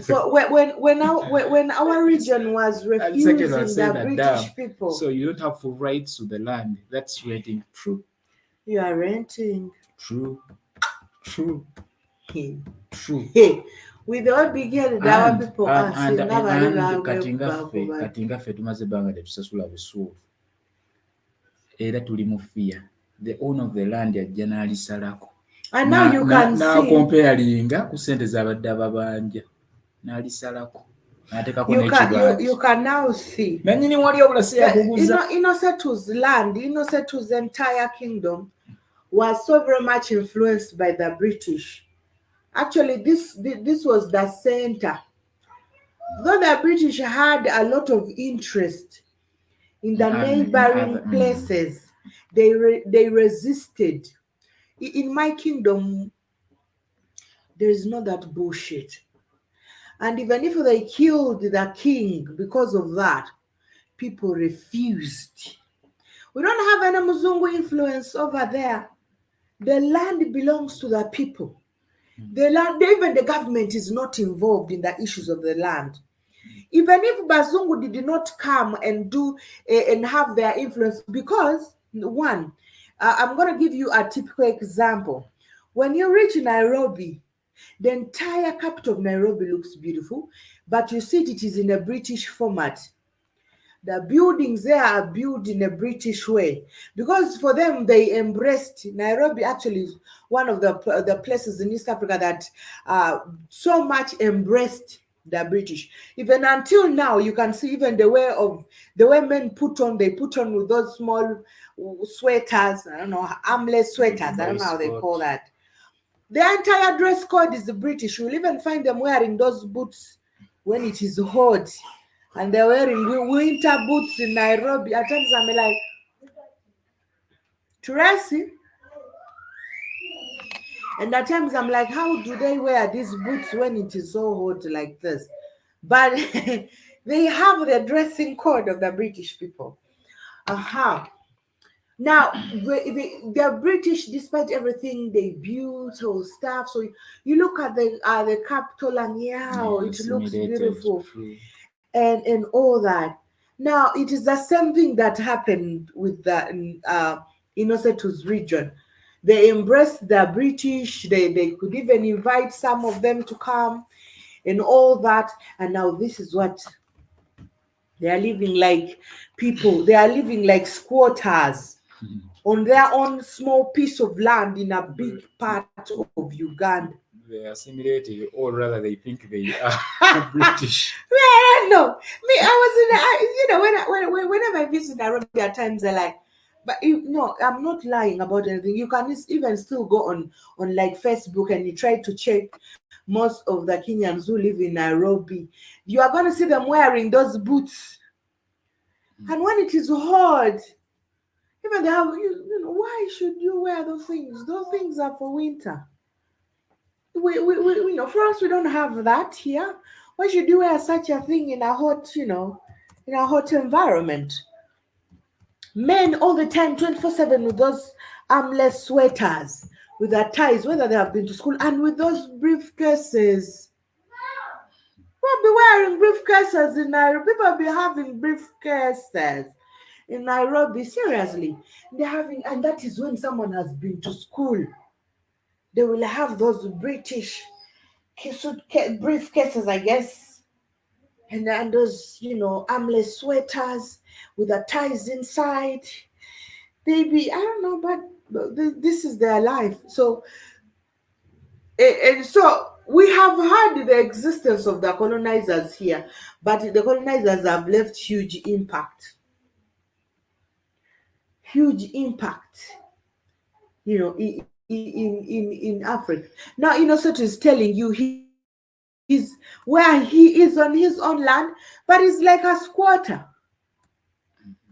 For when our region was and second one refusing saying the that damn, British people, so you don't have full rights to the land. That's renting. True, you are renting. true, true, Hey, true. hey, with all begin our And people and are and saying never and live kati nga ffe tumaze ebbanga tetusasula busuulu era tuli mu fear. The owner of the land ajja n'alisalako and now you can see n'akompeyalinga ku ssente z'abadde ababanja n'alisalako n'ateekako you n'ekibaati can now see nannyini wali obula si yakuguza. Innosetu's land, Innosetu's entire kingdom was so very much influenced by the British. Actually, this was the center. Though the British had a lot of interest in the In neighboring other, places, they resisted. In my kingdom, there is not that bullshit. And even if they killed the king because of that, people refused. We don't have any Muzungu influence over there. The land belongs to the people. The land, even the government is not involved in the issues of the land. Even if Bazungu did not come and do and have their influence, because one, I'm going to give you a typical example. When you reach Nairobi, the entire capital of Nairobi looks beautiful, but you see it is in a British format. The buildings there are built in a British way because for them they embraced Nairobi. Actually, is one of the places in East Africa that so much embraced the British. Even until now, you can see even the way men put on with those small sweaters. I don't know, armless sweaters. I don't know how they call that. The entire dress code is the British. You'll even find them wearing those boots when it is hot. And they're wearing winter boots in Nairobi. At times I'm like, Tracy. And at times I'm like, how do they wear these boots when it is so hot like this? But they have the dressing code of the British people. Now, the British, despite everything they built or stuff, so you look at the capital and it looks beautiful and all that. Now, it is the same thing that happened with the Innosetu's region. They embraced the British. They could even invite some of them to come and all that. And now this is what they are living like people. They are living like squatters on their own small piece of land in a big part of Uganda. They are assimilated, or rather, they think they are British. No, me, I was whenever I visit Nairobi, at times I like, but no, I'm not lying about anything. You can even still go on like Facebook and you try to check most of the Kenyans who live in Nairobi. You are going to see them wearing those boots, and when it is hot, even they have why should you wear those things? Those things are for winter. We for us, we don't have that here. Why should you wear such a thing in a hot, in a hot environment? Men all the time, 24/7 with those armless sweaters, with their ties, whether they have been to school, and with those briefcases. We'll be wearing briefcases in Nairobi. People be having briefcases in Nairobi. Seriously, they're having, and that is when someone has been to school. They will have those British briefcases, I guess, and those armless sweaters with the ties inside. Maybe I don't know, but this is their life. So and so we have had the existence of the colonizers here, but the colonizers have left huge impact, in Africa. Now Innocent is telling you he's where he is on his own land, but he's like a squatter.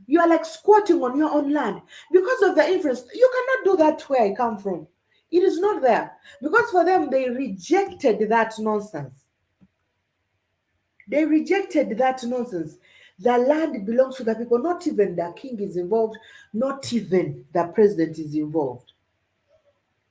You are like squatting on your own land because of the influence. You cannot do that where I come from. It is not there because for them they rejected that nonsense. They rejected that nonsense. The land belongs to the people. Not even the king is involved. Not even the president is involved.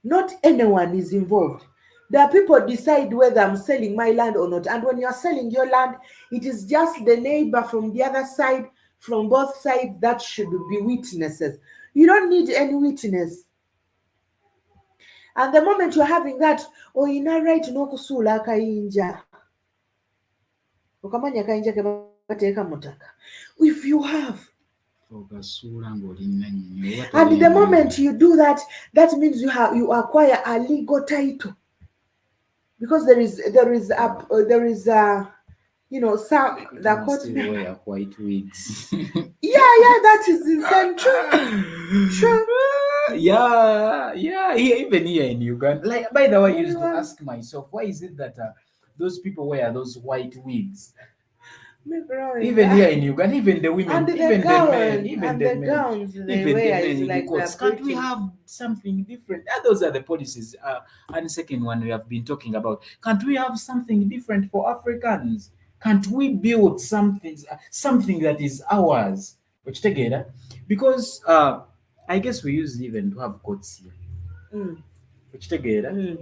Not anyone is involved. The people decide whether I'm selling my land or not. And when you're selling your land, it is just the neighbor from the other side, from both sides, that should be witnesses. You don't need any witness. And the moment you're having that, oh, ina right n'okusuula akayinja. Okamanya akayinja ke bateeka mu ttaka. If you have, ogasuula ng'oli nannyini oba and the moment tolina. you do that, that means you acquire a legal title. Because there is some But the must court still member. wear white wigs. Yeah, that is insane. True. Yeah, yeah. Even here in Uganda, like by the way, I used to Everyone, ask myself, why is it that those people wear those white wigs? me growing Even up. here in Uganda, even the And women, the even the men, gown even and the the men, gowns they even the wear men is in the like they're courts. Can't we pretty. have something different? Those are the policies. And second one we have been talking about. Can't we have something different for Africans? Can't we build something that is ours? Which together, because I guess we used even to have courts here. Mm, Which together, mm,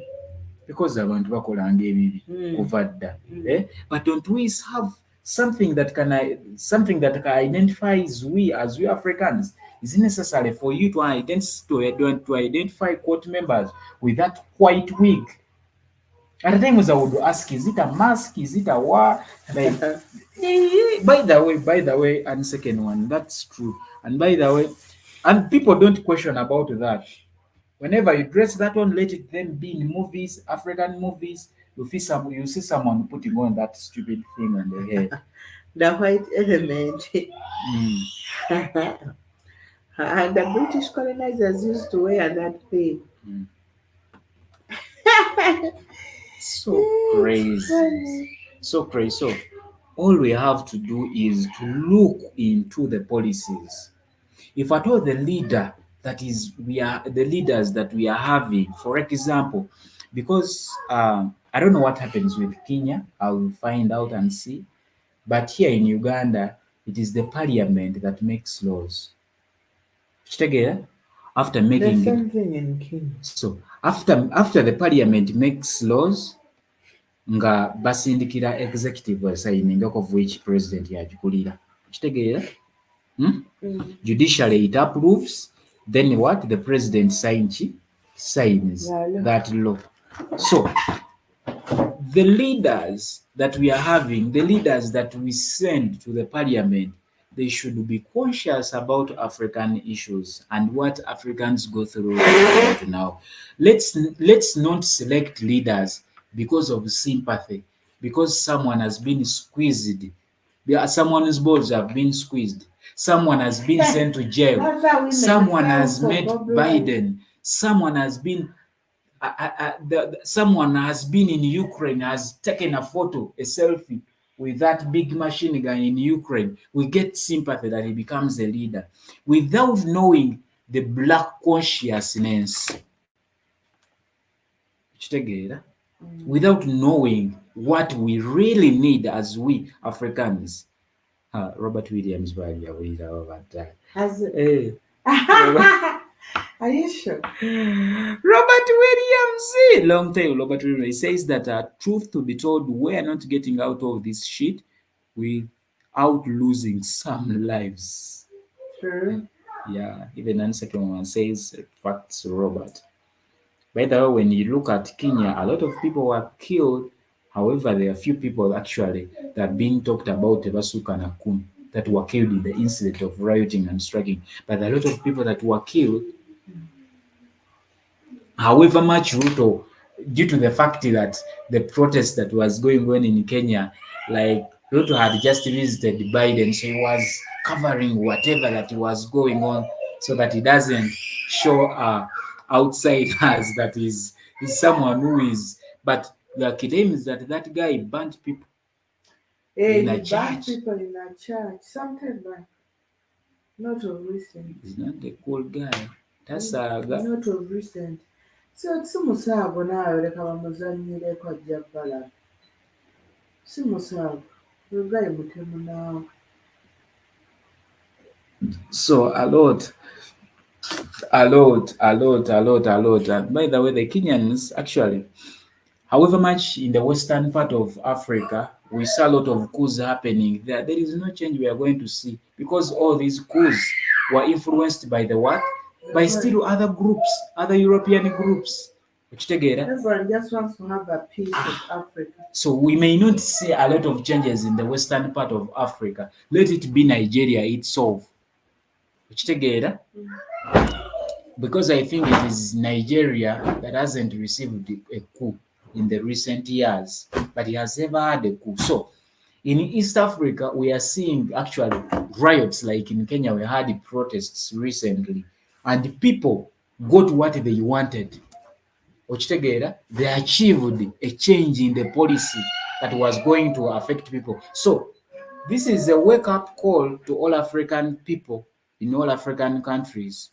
because abantu bakolanga ebibi mm, kuva dda. mm. But don't we have something that can identifies we as we Africans? Is it necessary for you to identify court members with that white wig? At times I would ask, is it a mask? Is it a what? Like, by the way, and second one, that's true. And by the way, and people don't question about that. Whenever you dress that one, let it then be in movies, African movies. You see someone putting on that stupid thing on their head. The white element. Mm, And the British colonizers used to wear that thing. mm. So It's crazy, funny. so crazy. So all we have to do is to look into the policies. If at all the leader that is we are the leaders that we are having, for example, because I don't know what happens with Kenya, I will find out and see. But here in Uganda, it is the parliament that makes laws. Kitegeera? After The making it, same thing in Kenya. so after the parliament makes laws, nga basindikira executive signing of which president yagikulira. Kitegeera? Hmm? Mm. Judiciary it approves, then what? The president signs Lalo. that law. So the leaders that we are having, the leaders that we send to the parliament, they should be conscious about African issues and what Africans go through right now. Let's not select leaders because of sympathy, because someone has been squeezed, someone's balls have been squeezed, someone has been sent to jail, That's how women someone fell has for met Bob Wine. Biden, someone has been someone has been in Ukraine, has taken a photo, a selfie with that big machine gun in Ukraine. We get sympathy that he becomes a leader without knowing the black consciousness. Kitegeera? Without knowing what we really need as we Africans. Robert Williams bali yawulirawo badda. Has it? Eh, Are you sure? Robert Williams, long time Robert Williams, he says that truth to be told, we are not getting out of this shit without losing some lives. True. Yeah, even the second one says facts, Robert. By the way, when you look at Kenya, a lot of people were killed. However, there are few people actually that are being talked about Basuka Nakun that were killed in the incident of rioting and striking. But a lot of people that were killed, however much Ruto, due to the fact that the protest that was going on in Kenya, like Ruto had just visited Biden, so he was covering whatever that was going on so that he doesn't show outsiders that is someone who is. But the claim is that that guy burnt people Hey, in he a banned church. people in a church. Sometime back. Not of recent. He's not a cool guy. That's a guy. Not of recent. So si musaago naawe leka bamuzannyireko ajja bbala. Si musaago. Oyo guy mutemu naawe. So a lot. And by the way, the Kenyans actually, however much in the western part of Africa, we saw a lot of coups happening there. There is no change we are going to see because all these coups were influenced by the what? By still other groups, other European groups. Okitegeera? Everyone just wants to have a piece of Africa. So we may not see a lot of changes in the western part of Africa. Let it be Nigeria itself. Okitegeera? Because I think it is Nigeria that hasn't received a coup in the recent years, but it has never had a coup. So in East Africa, we are seeing actually riots like in Kenya, we had protests recently, and people got what they wanted. Okitegeera, they achieved a change in the policy that was going to affect people. So this is a wake-up call to all African people in all African countries.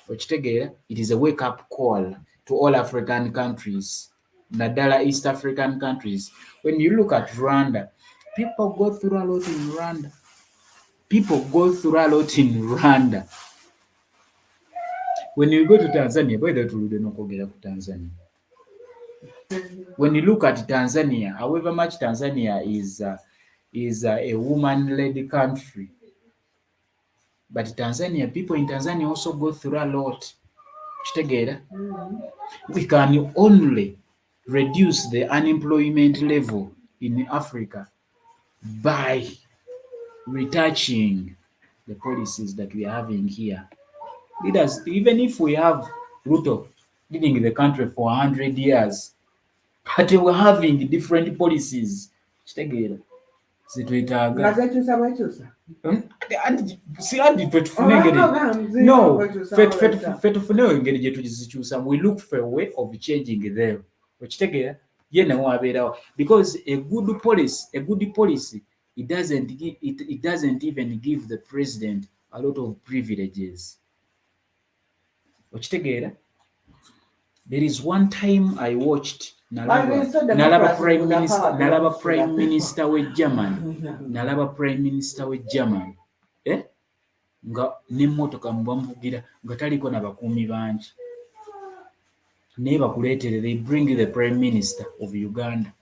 Okitegeera, it is a wake-up call to all African countries, naddala East African countries. When you look at Rwanda, people go through a lot in Rwanda. People go through a lot in Rwanda. When you go to Tanzania, by the way, tuludde n'okwogera ku Tanzania. When you look at Tanzania, however much Tanzania is a woman-led country, but Tanzania, people in Tanzania also go through a lot. Kitegeera? We can only reduce the unemployment level in Africa by retouching the policies that we are having here. Leaders, even if we have Ruto leading the country for 100 years, but we're having different policies. Kitegeera? Zitwetaaga. Nga zekyusa bwekyusa. Si adi ffe tufune engeri. No, ffe tufunewo engeri gye tuzikyusamu. We look for a way of changing them. Okitegeera? Ye nawo abeerawo. Because a good policy, it doesn't even give the president a lot of privileges. Okitegeera? There is one time I watched nalaba prime minister we German nga n'emmotoka mubamuvugira nga taliko n'abakuumi bangi naye bakuleetere, they bring the prime minister of Uganda.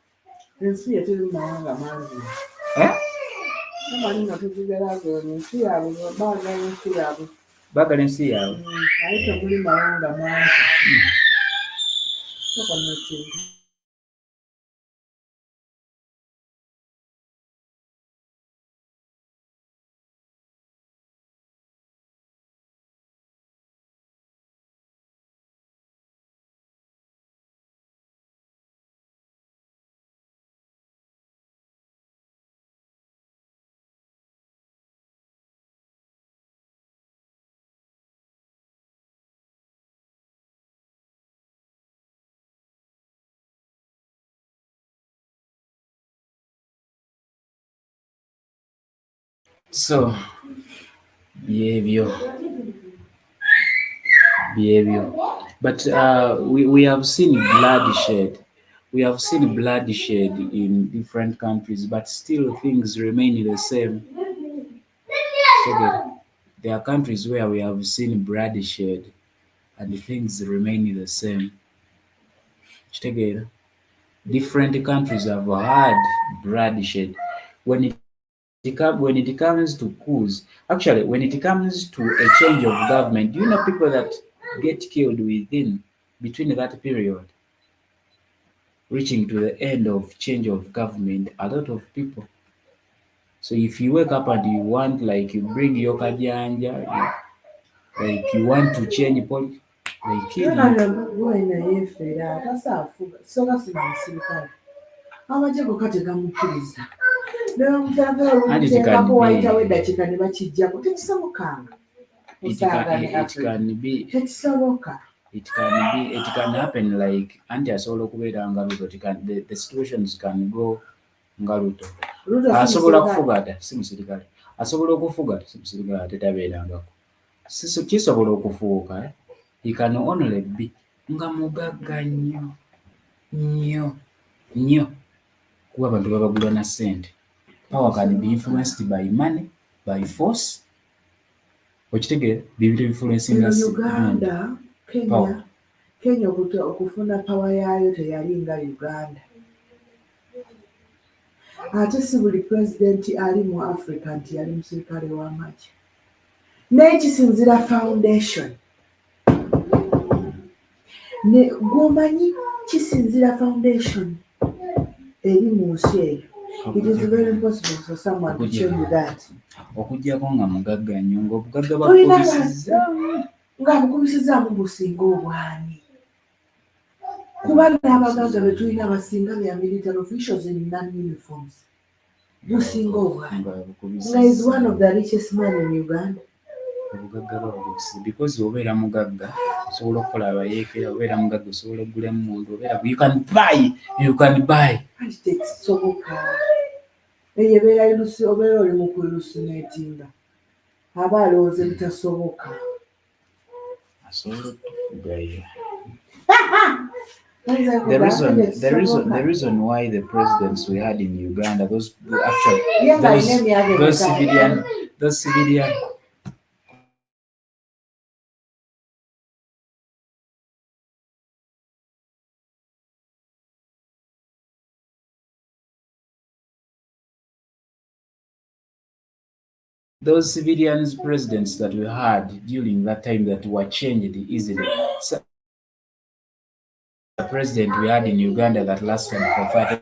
Ensi ye teri mawanga mangi. Tamanyi nga tuzigeraaga ensi yaabwe baagala ensi yaabwe. Baagala ensi yaabwe. Naye temuli mawanga mangi. Soko nekintu. So byebyo. But we have seen bloodshed. We have seen bloodshed in different countries, but still things remain the same. So there are countries where we have seen bloodshed and things remain the same. Kitegeera? Different countries have had bloodshed. When it comes to coups, actually, when it comes to a change of government, do you know people that get killed between that period, reaching to the end of change of government? A lot of people. So if you wake up and you want, like, you bring your kajanja, like you want to change policy, they kill you. Bwena yeefeera tasaafuga soka sima musirikale amagye gokka tegamukkiriza nebamuteekako olumuteekako wayitawo eddakiika ne bakijjako tekisobokanga tekisoboka. It can happen like anti asobola okubeera nga Ruto. The situations can go nga Ruto. Asobola kufuga ate si musirikale. Asobola okufuga ate si musirikale ate tabeerangako. Kisobola okufuuka. He can only be nga mugagga nnyo kuba abantu babagula na ssente. Power can be influenced by money, by force, Okitegere bibiri influencinga eno Uganda, power. Kenya okufuna pawa yaayo teyali nga Uganda. Ate si buli pulezidenti ali mu Africa nti yali musirikale w'amagye. N'ekisinzira foundation. Gw'omanyi kisinzira foundation eri mu nsi eyo. It is very impossible for someone to tell you that. Okuggyako nga mugagga nnyo ng'obugagga bakubisizza. Ng'abukubisizaamu businga obwani. Kuba n'abagagga be tulina basinga bya military officials in non-uniforms. Businga obwani. Nga is one of the richest men in Uganda. Obugagga babukubisiza because obeera mugagga osobola okukola abayeekera, obeera mugagga osobola okugula emmundu, you can buy. Anti tekisoboka. Eyo ebeera obeera oli mu kwelusineetinga. Aba alowooza ebitasoboka. Asobola okutufugayo. The reason why the presidents we had in Uganda, those civilian those civilians presidents that we had during that time that were changed easily. So, the president we had in Uganda that lasted for 5